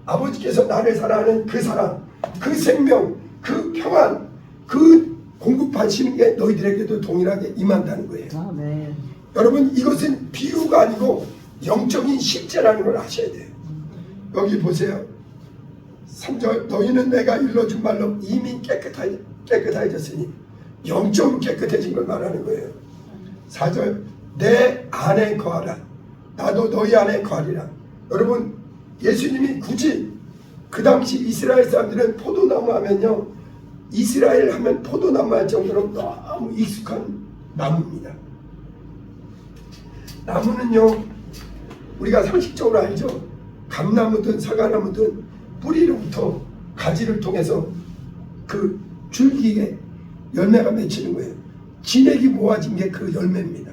아버지께서 나를 사랑하는 그 사랑, 그 생명, 그 평안, 그 공급하시는 게 너희들에게도 동일하게 임한다는 거예요. 네. 여러분, 이것은 비유가 아니고 영적인 실제라는 걸 아셔야 돼요. 여기 보세요. 3절, 너희는 내가 일러준 말로 이미 깨끗해졌으니, 영적으로 깨끗해진 걸 말하는 거예요. 4절, 내 안에 거하라, 나도 너희 안에 거하리라. 여러분, 예수님이 굳이 그 당시 이스라엘 사람들은 포도나무 하면요, 이스라엘 하면 포도나무 할 정도로 너무 익숙한 나무입니다. 나무는요, 우리가 상식적으로 알죠. 감나무든 사과나무든 뿌리로부터 가지를 통해서 그 줄기에 열매가 맺히는 거예요. 진액이 모아진 게 그 열매입니다.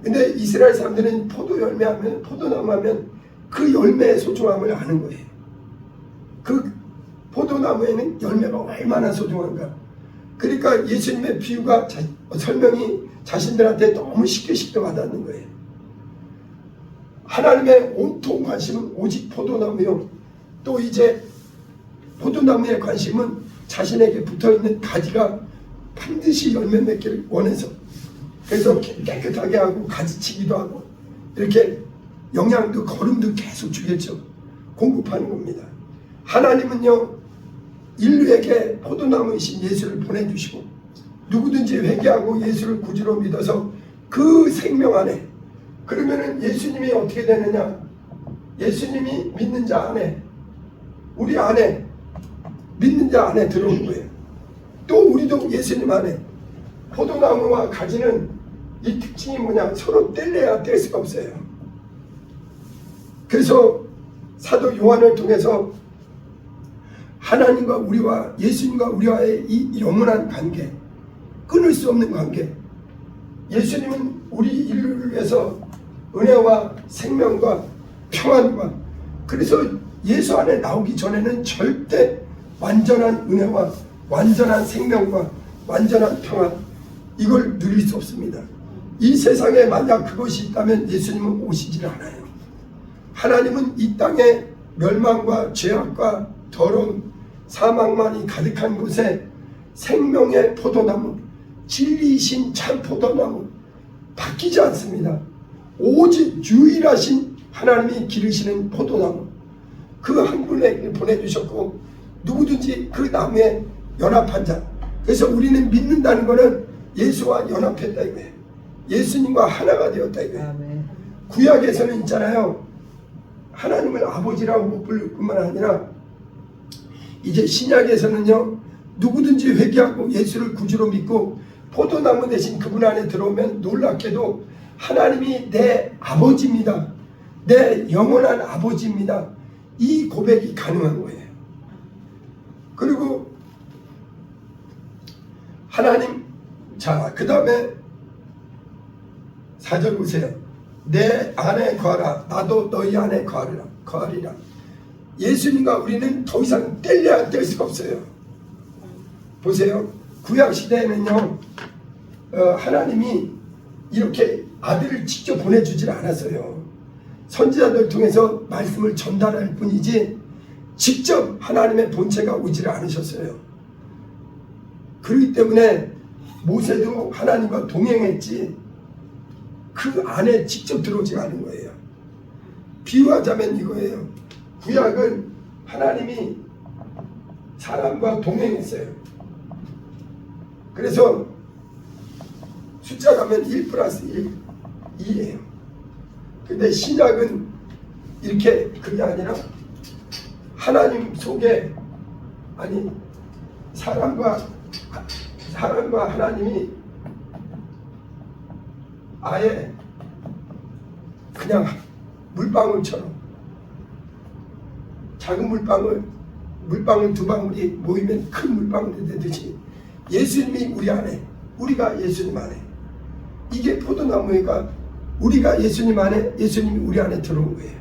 근데 이스라엘 사람들은 포도나무 하면 그 열매의 소중함을 아는 거예요. 그 포도나무에는 열매가 얼마나 소중한가. 그러니까 예수님의 비유가 설명이 자신들한테 너무 쉽게 와닿는 거예요. 하나님의 온통 관심은 오직 포도나무요, 또 이제 포도나무의 관심은 자신에게 붙어있는 가지가 반드시 열매 맺기를 원해서, 그래서 깨끗하게 하고 가지치기도 하고 이렇게 영양도 거름도 계속 주겠죠. 공급하는 겁니다. 하나님은요, 인류에게 포도나무이신 예수를 보내주시고, 누구든지 회개하고 예수를 구주로 믿어서 그 생명 안에, 그러면은 예수님이 어떻게 되느냐? 예수님이 믿는 자 안에, 우리 안에, 믿는 자 안에 들어오는 거예요. 또 우리도 예수님 안에. 포도나무와 가지는 이 특징이 뭐냐? 서로 뗄래야 뗄 수가 없어요. 그래서 사도 요한을 통해서 하나님과 우리와, 예수님과 우리와의 이 영원한 관계, 끊을 수 없는 관계, 예수님은 우리 인류를 위해서 은혜와 생명과 평안과, 그래서 예수 안에 나오기 전에는 절대 완전한 은혜와 완전한 생명과 완전한 평안, 이걸 누릴 수 없습니다. 이 세상에 만약 그것이 있다면 예수님은 오시질 않아요. 하나님은 이 땅에 멸망과 죄악과 더러운 사망만이 가득한 곳에 생명의 포도나무, 진리이신 참 포도나무, 바뀌지 않습니다. 오직 유일하신 하나님이 기르시는 포도나무, 그 한 분에게 보내주셨고, 누구든지 그 나무에 연합한 자, 그래서 우리는 믿는다는 것은 예수와 연합했다 이거예요. 예수님과 하나가 되었다 이거예요. 구약에서는 있잖아요, 하나님을 아버지라고 못 부를 뿐만 아니라 이제 신약에서는요, 누구든지 회개하고 예수를 구주로 믿고 포도나무 대신 그분 안에 들어오면 놀랍게도 하나님이 내 아버지입니다, 내 영원한 아버지입니다, 이 고백이 가능한 거예요. 그리고 하나님, 자, 그 다음에 4절 보세요. 내 안에 거하라, 나도 너희 안에 거하리라. 예수님과 우리는 더 이상 뗄래야 뗄 수가 없어요. 보세요. 구약 시대에는요, 하나님이 이렇게 아들을 직접 보내주질 않았어요. 선지자들 통해서 말씀을 전달할 뿐이지 직접 하나님의 본체가 오지를 않으셨어요. 그렇기 때문에 모세도 하나님과 동행했지 그 안에 직접 들어오지 않은 거예요. 비유하자면 이거예요. 구약은 하나님이 사람과 동행했어요. 그래서 숫자 가면 1 플러스 1, 2예요. 근데 신약은 이렇게 그게 아니라 하나님 속에 아니 사람과 하나님이 아예 그냥 물방울처럼 작은 물방울 두 방울이 모이면 큰 물방울이 되듯이 예수님이 우리 안에, 우리가 예수님 안에, 이게 포도나무가 우리가 예수님 안에, 예수님이 우리 안에 들어온 거예요.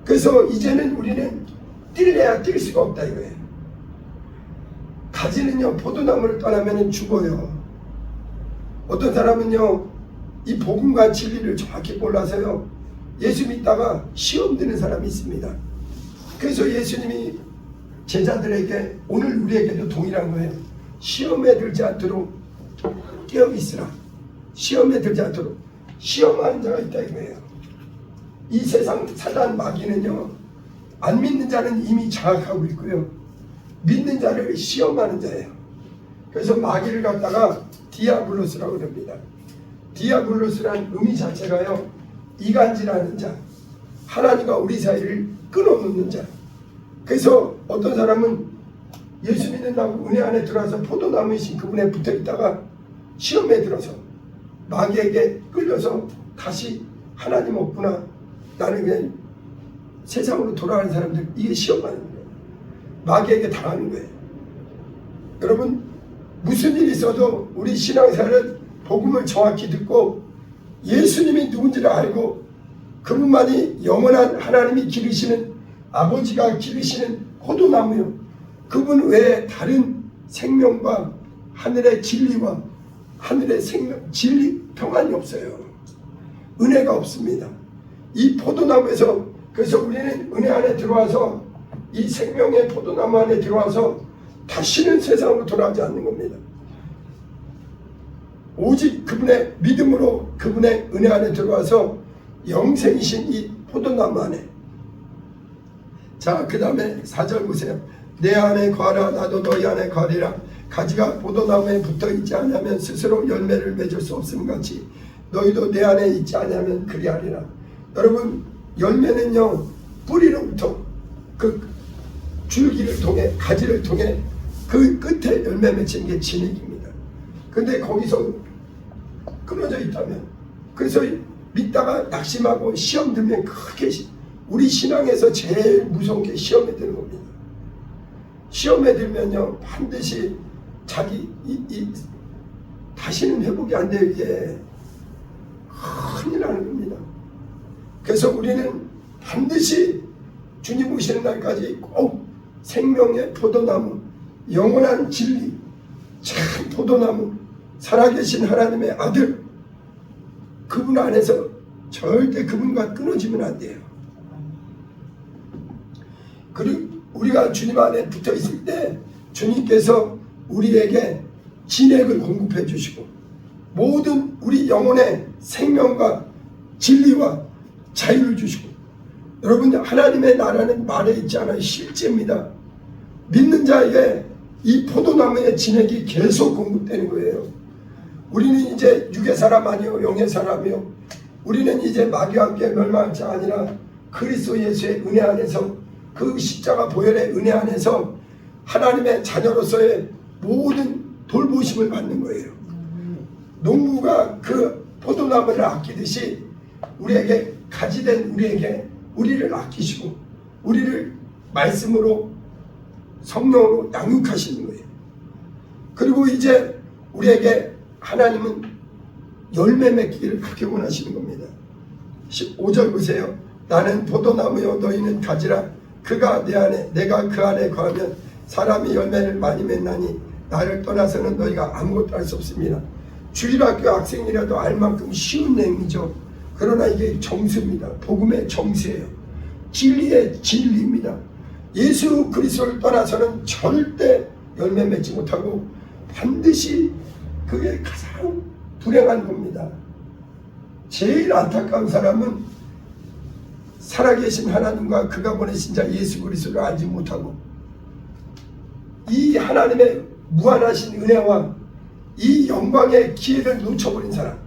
그래서 이제는 우리는 뛸래야 뛸 수가 없다 이거예요. 가지는요 포도나무를 떠나면 죽어요. 어떤 사람은요 이 복음과 진리를 정확히 몰라서요 예수 믿다가 시험 드는 사람이 있습니다. 그래서 예수님이 제자들에게 오늘 우리에게도 동일한 거예요. 시험에 들지 않도록 깨어 있으라. 시험에 들지 않도록 시험하는 자가 있다 이거예요. 이 세상 사단 마귀는요 안 믿는 자는 이미 장악하고 있고요 믿는 자를 시험하는 자예요. 그래서 마귀를 갖다가 디아블로스라고 합니다. 디아블로스란 의미 자체가요 이간질하는 자, 하나님과 우리 사이를 끊어놓는 자. 그래서 어떤 사람은 예수 믿는다고 은혜 안에 들어와서 포도나무이신 그분에 붙어있다가 시험에 들어서 마귀에게 끌려서 다시 하나님 없구나, 나는 그냥 세상으로 돌아가는 사람들, 이게 시험하는 거예요. 마귀에게 당하는 거예요. 여러분 무슨 일이 있어도 우리 신앙생활은 복음을 정확히 듣고 예수님이 누군지를 알고 그분만이 영원한 하나님이 기르시는, 아버지가 기르시는 포도나무요, 그분 외에 다른 생명과 하늘의 진리와 하늘의 생명, 진리, 평안이 없어요. 은혜가 없습니다. 이 포도나무에서, 그래서 우리는 은혜 안에 들어와서 이 생명의 포도나무 안에 들어와서 다시는 세상으로 돌아가지 않는 겁니다. 오직 그분의 믿음으로 그분의 은혜 안에 들어와서 영생이신 이 포도나무 안에. 자, 그 다음에 4절 보세요. 내 안에 거하라 나도 너희 안에 거하리라. 가지가 포도나무에 붙어있지 않으면 스스로 열매를 맺을 수 없음 같이 너희도 내 안에 있지 않으면 그리하리라. 여러분 열매는요 뿌리로부터 그 줄기를 통해, 가지를 통해 그 끝에 열매 맺히는 게 진액입니다. 근데 거기서 끊어져 있다면, 그래서 믿다가 낙심하고 시험 들면 크게, 우리 신앙에서 제일 무서운 게 시험에 드는 겁니다. 시험에 들면요 반드시 자기 다시는 회복이 안 돼요. 이게 큰일 나는 겁니다. 그래서 우리는 반드시 주님 오시는 날까지 꼭 생명의 포도나무, 영원한 진리, 참 포도나무, 살아계신 하나님의 아들, 그분 안에서 절대 그분과 끊어지면 안 돼요. 그리고 우리가 주님 안에 붙어 있을 때 주님께서 우리에게 진액을 공급해 주시고 모든 우리 영혼의 생명과 진리와 자유를 주시고, 여러분 하나님의 나라는 말에 있지 않아요. 실제입니다. 믿는 자에게 이 포도나무의 진액이 계속 공급되는 거예요. 우리는 이제 육의 사람 아니요 영의 사람이요, 우리는 이제 마귀와 함께 멸망할 자 아니라 그리스도 예수의 은혜 안에서, 그 십자가 보혈의 은혜 안에서 하나님의 자녀로서의 모든 돌보심을 받는 거예요. 농부가 그 포도나무를 아끼듯이 우리에게 가지된 우리에게 우리를 아끼시고 우리를 말씀으로 성령으로 양육하시는 거예요. 그리고 이제 우리에게 하나님은 열매 맺기를 그렇게 원하시는 겁니다. 15절 보세요. 나는 포도나무요 너희는 가지라. 그가 내 안에 내가 그 안에 거하면 사람이 열매를 많이 맺나니 나를 떠나서는 너희가 아무것도 할 수 없습니다. 주일학교 학생이라도 알 만큼 쉬운 내용이죠. 그러나 이게 정수입니다. 복음의 정수예요. 진리의 진리입니다. 예수 그리스도를 떠나서는 절대 열매 맺지 못하고 반드시 그게 가장 불행한 겁니다. 제일 안타까운 사람은 살아계신 하나님과 그가 보내신 자 예수 그리스도를 알지 못하고 이 하나님의 무한하신 은혜와 이 영광의 기회를 놓쳐버린 사람,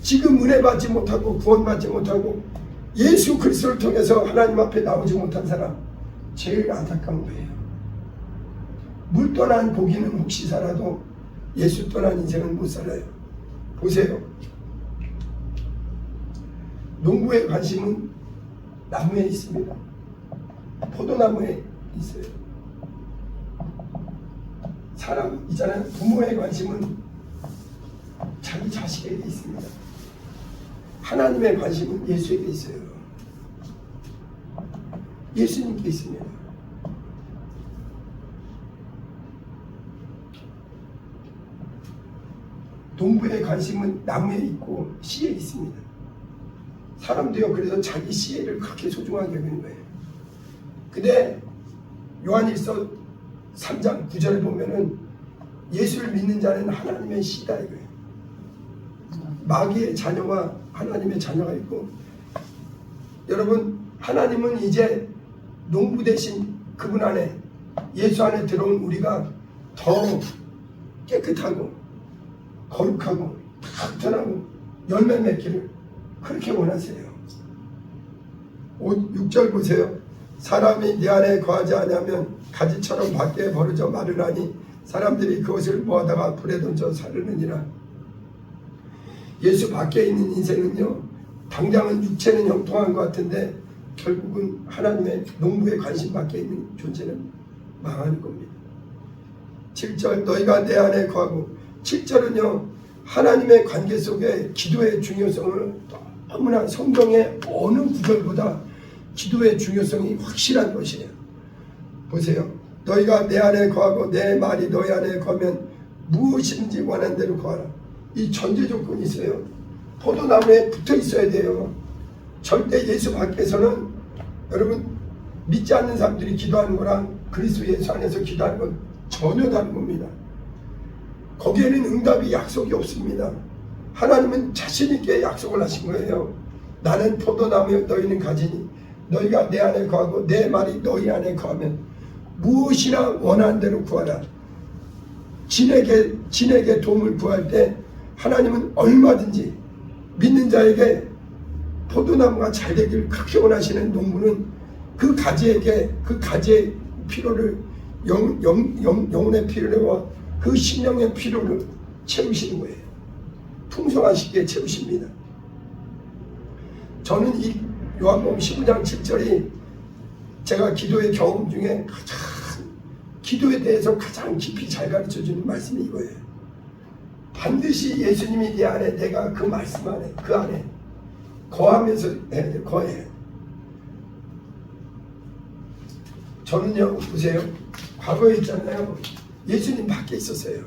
지금 은혜 받지 못하고 구원받지 못하고 예수 그리스도를 통해서 하나님 앞에 나오지 못한 사람, 제일 안타까운 거예요. 물 떠난 고기는 혹시 살아도 예수 떠난 인생은 못 살아요. 보세요. 농부의 관심은 나무에 있습니다. 포도나무에 있어요. 사람 있잖아요. 부모의 관심은 자기 자식에게 있습니다. 하나님의 관심은 예수에게 있어요. 예수님께 있습니다. 농부의 관심은 나무에 있고 씨에 있습니다. 사람도요, 그래서 자기 씨를 그렇게 소중하게 여기는 거예요. 근데 요한일서 3장 9절에 보면은 예수를 믿는 자는 하나님의 씨다 이거예요. 마귀의 자녀와 하나님의 자녀가 있고, 여러분, 하나님은 이제 농부 대신 그분 안에, 예수 안에 들어온 우리가 더 깨끗하고 거룩하고 탄탄하고 열매 맺기를 그렇게 원하세요. 6절 보세요. 사람이 내 안에 거하지 아니하면 가지처럼 밖에 버려져 마르나니 사람들이 그것을 모아다가 불에 던져 사르느니라. 예수 밖에 있는 인생은요, 당장은 육체는 형통한 것 같은데 결국은 하나님의 농부의 관심 밖에 있는 존재는 망하는 겁니다. 7절 너희가 내 안에 거하고, 7절은요 하나님의 관계 속에 기도의 중요성을 너무나 성경의 어느 구절보다 기도의 중요성이 확실한 것이에요. 보세요. 너희가 내 안에 거하고 내 말이 너희 안에 거하면 무엇인지 원하는 대로 거하라. 이 전제 조건이 있어요. 포도나무에 붙어 있어야 돼요. 절대 예수 밖에서는, 여러분, 믿지 않는 사람들이 기도하는 거랑 그리스도 예수 안에서 기도하는 건 전혀 다른 겁니다. 거기에는 응답이 약속이 없습니다. 하나님은 자신 있게 약속을 하신 거예요. 나는 포도나무여 너희는 가지니 너희가 내 안에 거하고 내 말이 너희 안에 거하면 무엇이나 원하는 대로 구하라. 진에게 도움을 구할 때 하나님은 얼마든지 믿는 자에게 포도나무가 잘 되기를 그렇게 원하시는 농부는 그 가지에게 그 가지의 필요를 영혼의 필요와 그 심령의 필요를 채우시는 거예요. 풍성하시게 채우십니다. 저는 이 요한복음 15장 7절이 제가 기도의 경험 중에 가장, 기도에 대해서 가장 깊이 잘 가르쳐주는 말씀이 이거예요. 반드시 예수님이 내 안에, 내가 그 말씀 안에, 그 안에 거하면서 해야 돼. 거해야 돼. 저는요, 보세요. 과거에 있잖아요. 예수님 밖에 있었어요.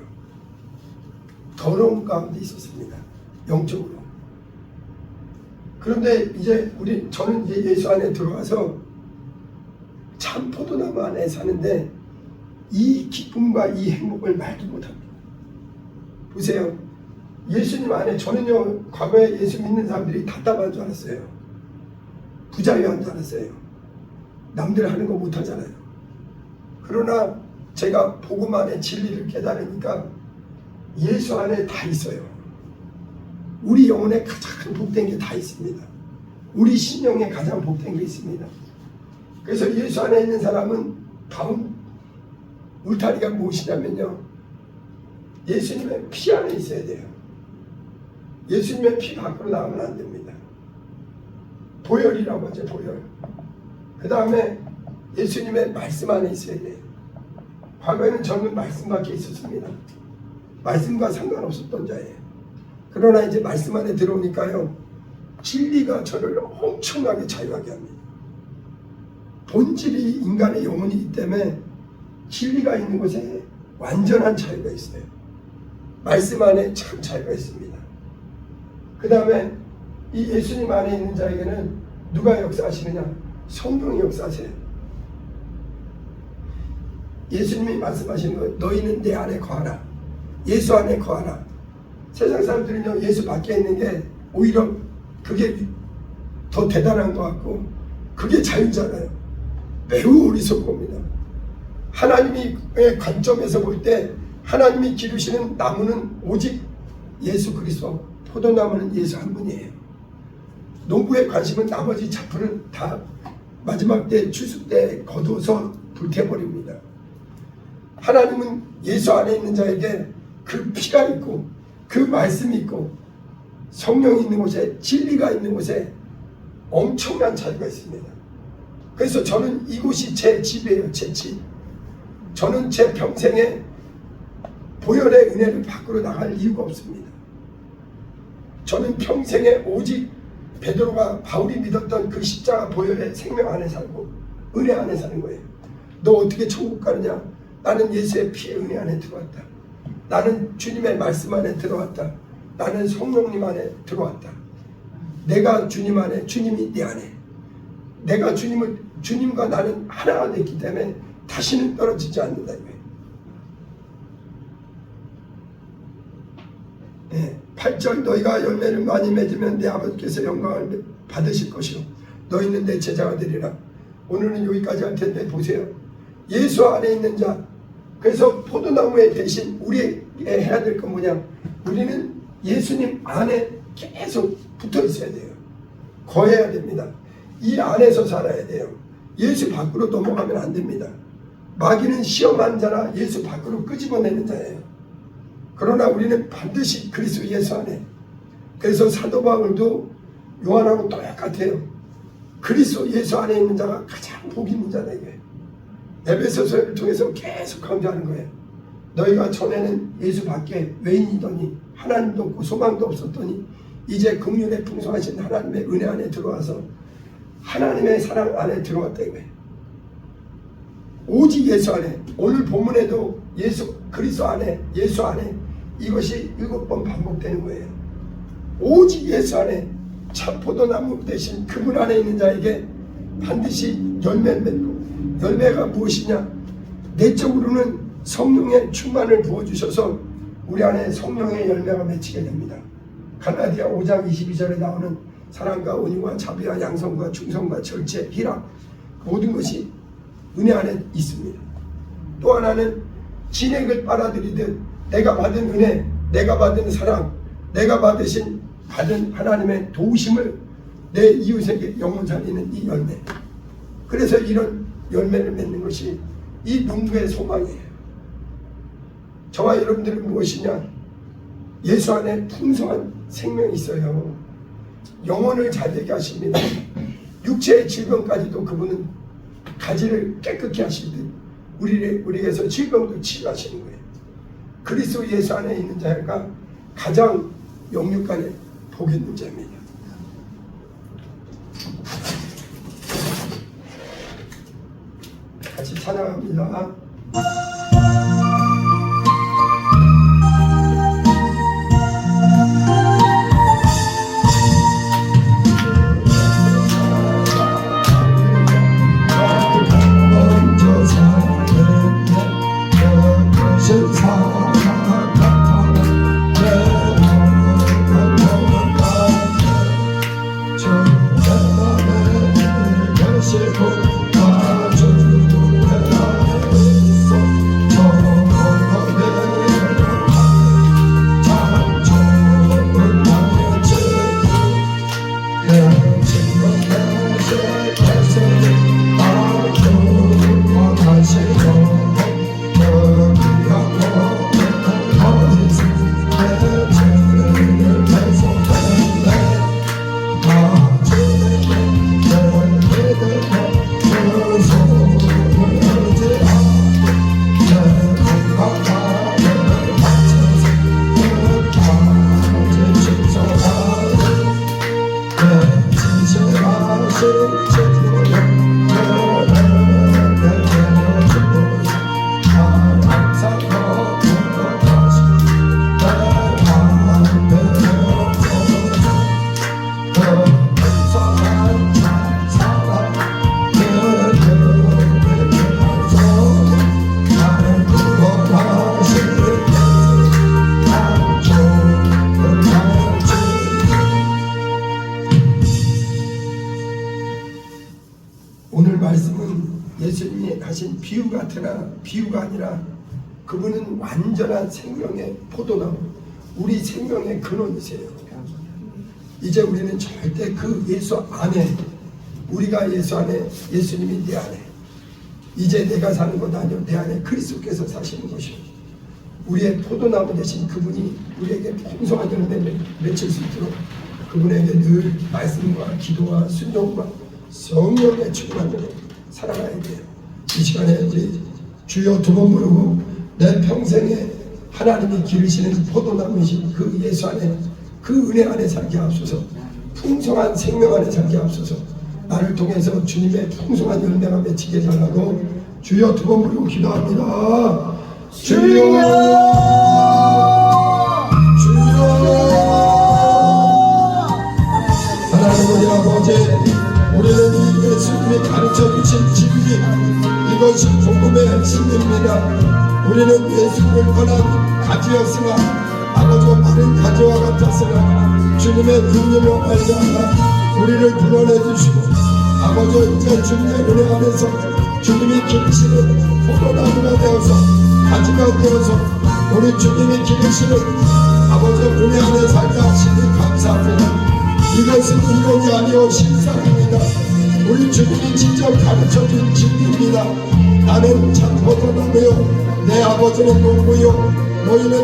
더러운 가운데 있었습니다. 영적으로. 그런데 이제 저는 이제 예수 안에 들어와서 참 포도나무 안에 사는데 이 기쁨과 이 행복을 말도 못합니다. 보세요. 예수님 안에, 저는요, 과거에 예수 믿는 사람들이 답답한 줄 알았어요. 부자유한 줄 알았어요. 남들 하는 거 못하잖아요. 그러나 제가 복음 안에 진리를 깨달으니까 예수 안에 다 있어요. 우리 영혼에 가장 복된 게 다 있습니다. 우리 신령에 가장 복된 게 있습니다. 그래서 예수 안에 있는 사람은 다음 울타리가 무엇이냐면요, 예수님의 피 안에 있어야 돼요. 예수님의 피 밖으로 나오면 안 됩니다. 보혈이라고 하죠. 보혈. 그 다음에 예수님의 말씀 안에 있어야 돼요. 과거에는 저는 말씀 밖에 있었습니다. 말씀과 상관없었던 자예요. 그러나 이제 말씀 안에 들어오니까요, 진리가 저를 엄청나게 자유하게 합니다. 본질이 인간의 영혼이기 때문에 진리가 있는 곳에 완전한 자유가 있어요. 말씀 안에 참 자유가 있습니다. 그 다음에 이 예수님 안에 있는 자에게는 누가 역사하시느냐? 성령이 역사하세요. 예수님이 말씀하시는 거예요. 너희는 내 안에 거하라. 예수 안에 거하라. 세상 사람들은요, 예수 밖에 있는 게 오히려 그게 더 대단한 것 같고 그게 자유잖아요. 매우 어리석은 겁니다. 하나님의 관점에서 볼 때 하나님이 기르시는 나무는 오직 예수 그리스도, 포도나무는 예수 한 분이에요. 농부의 관심은 나머지 잡초를 다 마지막 때 추수 때 거두어서 불태워버립니다. 하나님은 예수 안에 있는 자에게 그 피가 있고 그 말씀이 있고 성령이 있는 곳에, 진리가 있는 곳에 엄청난 자유가 있습니다. 그래서 저는 이곳이 제 집이에요. 제 집. 저는 제 평생에 보혈의 은혜를 밖으로 나갈 이유가 없습니다. 저는 평생에 오직 베드로가 바울이 믿었던 그 십자가 보혈의 생명 안에 살고 은혜 안에 사는 거예요. 너 어떻게 천국 가느냐? 나는 예수의 피의 은혜 안에 들어왔다. 나는 주님의 말씀 안에 들어왔다. 나는 성령님 안에 들어왔다. 내가 주님 안에, 주님이 내 안에. 내가 주님과 나는 하나가 됐기 때문에 다시는 떨어지지 않는다 이거예요. 네, 8절 너희가 열매를 많이 맺으면 내 아버지께서 영광을 받으실 것이요 너희는 내 제자가 되리라. 오늘은 여기까지 할 텐데 보세요. 예수 안에 있는 자. 그래서 포도나무에 대신 우리에게 해야 될 건 뭐냐? 우리는 예수님 안에 계속 붙어 있어야 돼요. 거해야 됩니다. 이 안에서 살아야 돼요. 예수 밖으로 넘어가면 안 됩니다. 마귀는 시험한 자라 예수 밖으로 끄집어내는 자예요. 그러나 우리는 반드시 그리스도 예수 안에. 그래서 사도 바울도 요한하고 똑같아요. 그리스도 예수 안에 있는 자가 가장 복 있는 자다 이거예요. 에베소서를 통해서 계속 강조하는 거예요. 너희가 전에는 예수 밖에 외인이더니 하나님도 없고 소망도 없었더니 이제 긍휼에 풍성하신 하나님의 은혜 안에 들어와서 하나님의 사랑 안에 들어왔다 이거예요. 오직 예수 안에. 오늘 본문에도 예수 그리스도 안에, 예수 안에 이것이 7번 반복되는 거예요. 오직 예수 안에 참 포도나무 대신 그분 안에 있는 자에게 반드시 열매를 맺고, 열매가 무엇이냐? 내적으로는 성령의 충만을 부어주셔서 우리 안에 성령의 열매가 맺히게 됩니다. 갈라디아 5장 22절에 나오는 사랑과 온유와 자비와 양성과 충성과 절제, 희락 모든 것이 은혜 안에 있습니다. 또 하나는 진액을 빨아들이듯 내가 받은 은혜, 내가 받은 사랑, 내가 받은 하나님의 도우심을 내 이웃에게 영원 살리는 이 열매. 그래서 이런 열매를 맺는 것이 이 농부의 소망이에요. 저와 여러분들은 무엇이냐? 예수 안에 풍성한 생명이 있어요. 영혼을 잘되게 하십니다. 육체의 질병까지도 그분은 가지를 깨끗게 하시듯 우리에게서 질병도 치유하시는 거예요. 그리스도 예수 안에 있는 자가 가장 영육간에 복 있는 자입니다. 같이 찬양합니다. 예수님이 하신 비유 같으나 비유가 아니라 그분은 완전한 생명의 포도나무, 우리 생명의 근원이세요. 이제 우리는 절대 그 예수 안에, 우리가 예수 안에, 예수님이 내 안에, 이제 내가 사는 것 아니요 내 안에 그리스도께서 사시는 것이요, 우리의 포도나무 되신 그분이 우리에게 풍성한 열매 맺힐 수 있도록 그분에게 늘 말씀과 기도와 순종과 성령의 충만으로 살아가야 돼요. 이 시간에 우리 주여 두 번 부르고 내 평생에 하나님이 기르시는 포도나무이신 그 예수 안에, 그 은혜 안에 살게 하옵소서. 풍성한 생명 안에 살게 하옵소서. 나를 통해서 주님의 풍성한 열매가 맺히게 해달라고 주여 두 번 부르고 기도합니다. 주여, 하나님 우리 아버지, 우리는 이 예수님이 가르쳐 주신 진리, 이것이 복음의 핵심입니다. 우리는 예수님을 떠난 가지였으나 아버지와 마른 가지와 같았으나 주님의 능력을 알자 우리를 불러내 주시고, 아버지 이제 주님의 은혜 안에서 주님이 기르시는 포도나무가 되어서, 가지가 되어서 우리 주님이 기르시는 아버지 은혜 안에 살게 하시니 감사합니다. 이것은 이론이 아니오 신상입니다. 우리 주님이 직접 가르쳐준 진리입니다. 나는 참 포도나무요, 내 아버지는 농부요, 너희는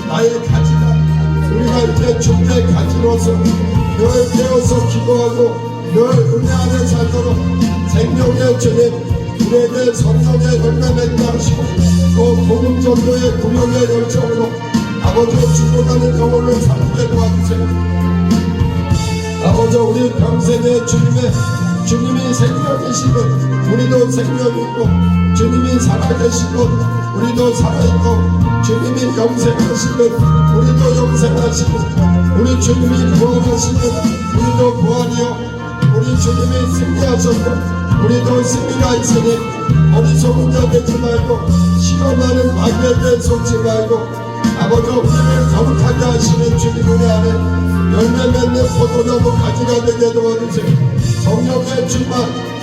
나의 가지다. 우리가 이제 주님의 가지로서 늘 깨어서 기도하고 늘 은혜 안에 살도록 생명의 주님 우리에게 성령의 열매 맺게 하시고, 또 복음 전도의 구명의 열정으로 아버지의 죽어가는 영혼을 살게 도와주세요. 아버지 우리 평생에 주님이 생명이시고 우리도 생명이고, 주님이 살아계시고 우리도 살아있고, 주님이 영생하시고 우리도 영생하시고, 우리 주님이 부활하시고 우리도 부활이요, 우리 주님이 승리하셨고 우리도 승리가 있으니 어리석은 자 되지 말고 시험하는 마귀에게 속지 말고, 아버지 우리를 거룩하게 하시는 주님 은혜 안에 열매 맺는 포도나무 가지가 되게 도와주세요. 성령의 충만,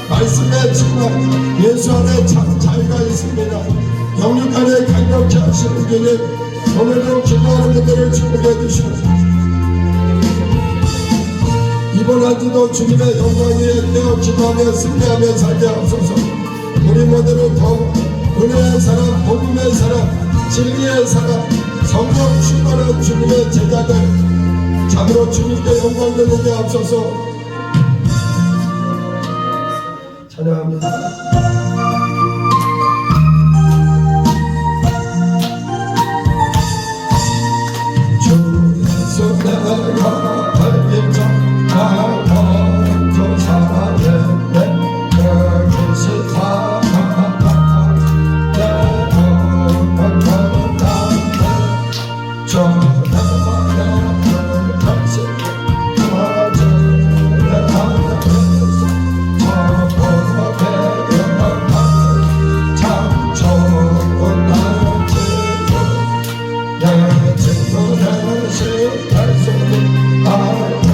말씀의 충만, 예수 안에 참 자유가 있습니다. 영육 안에 강력히 하시는 주님, 오늘도 기도하는 분들을 축복해 주시옵소서. 이번 한 주도 주님의 영광 위에 깨어 기도하며 승리하며 살게 하옵소서. 우리 모두는 더 은혜의 사람, 복음의 사람, 진리의 사람, 성령 충만한 주님의 제자들 참으로 주님께 영광 돌리게 하옵소서. 찬양합니다. 주에서 내가 발견자 날 먼저 살아냈네. 그것이 다 내 영원 걸었다네. 전해만의 당신 도와주려 하면서 저보다 배려만 참 좋은 날 지고, 내 친구 대신 발소리 알고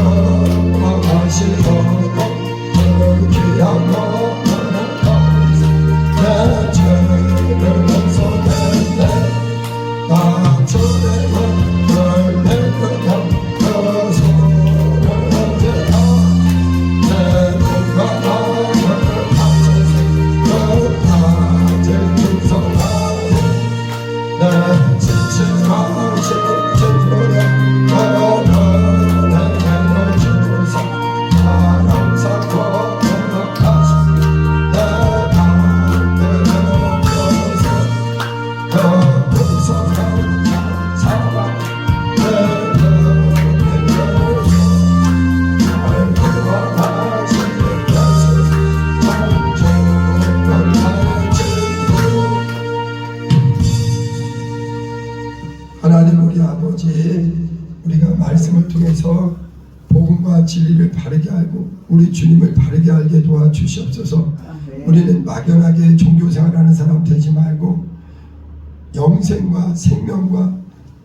하시고 그 귀한 것들을 내 죄를 용서했네. 나 주님은 널 내끄며 그 손을 언제나 내 눈과 마음을 감춰서 끝까지 충성하네. 내 지친 마음을 진노래 너는 내게로 주사 사랑사고 거룩하시 내 밤들을 펴서 그 풍성한 사랑 내 눈을 열어서 얼굴과 다시를 펴서 참좋은 날지도. 하나님 우리 아버지, 우리가 말씀을 통해서 복음과 진리를 바르게 알고 우리 주님을 바르게 알게 도와주시옵소서. 우리는 막연하게 종교생활하는 사람 되지 말고 영생과 생명과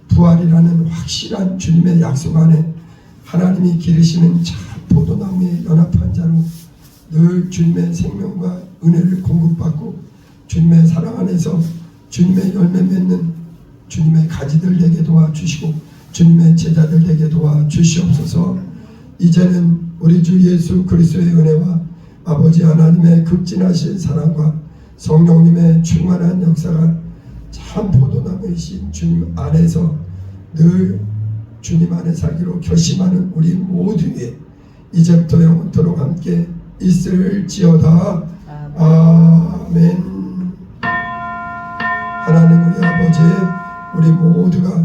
부활이라는 확실한 주님의 약속 안에 하나님이 기르시는 참 포도나무에 연합한 자로 늘 주님의 생명과 은혜를 공급받고 주님의 사랑 안에서 주님의 열매 맺는 주님의 가지들 되게 도와주시고 주님의 제자들 되게 도와주시옵소서. 이제는 우리 주 예수 그리스도의 은혜와 아버지 하나님의 극진하신 사랑과 성령님의 충만한 역사가 참 포도나무이신 주님 안에서 늘 주님 안에 살기로 결심하는 우리 모두에 이제부터 영원토록 함께 있을지어다. 아멘. 하나님 우리 아버지, 우리 모두가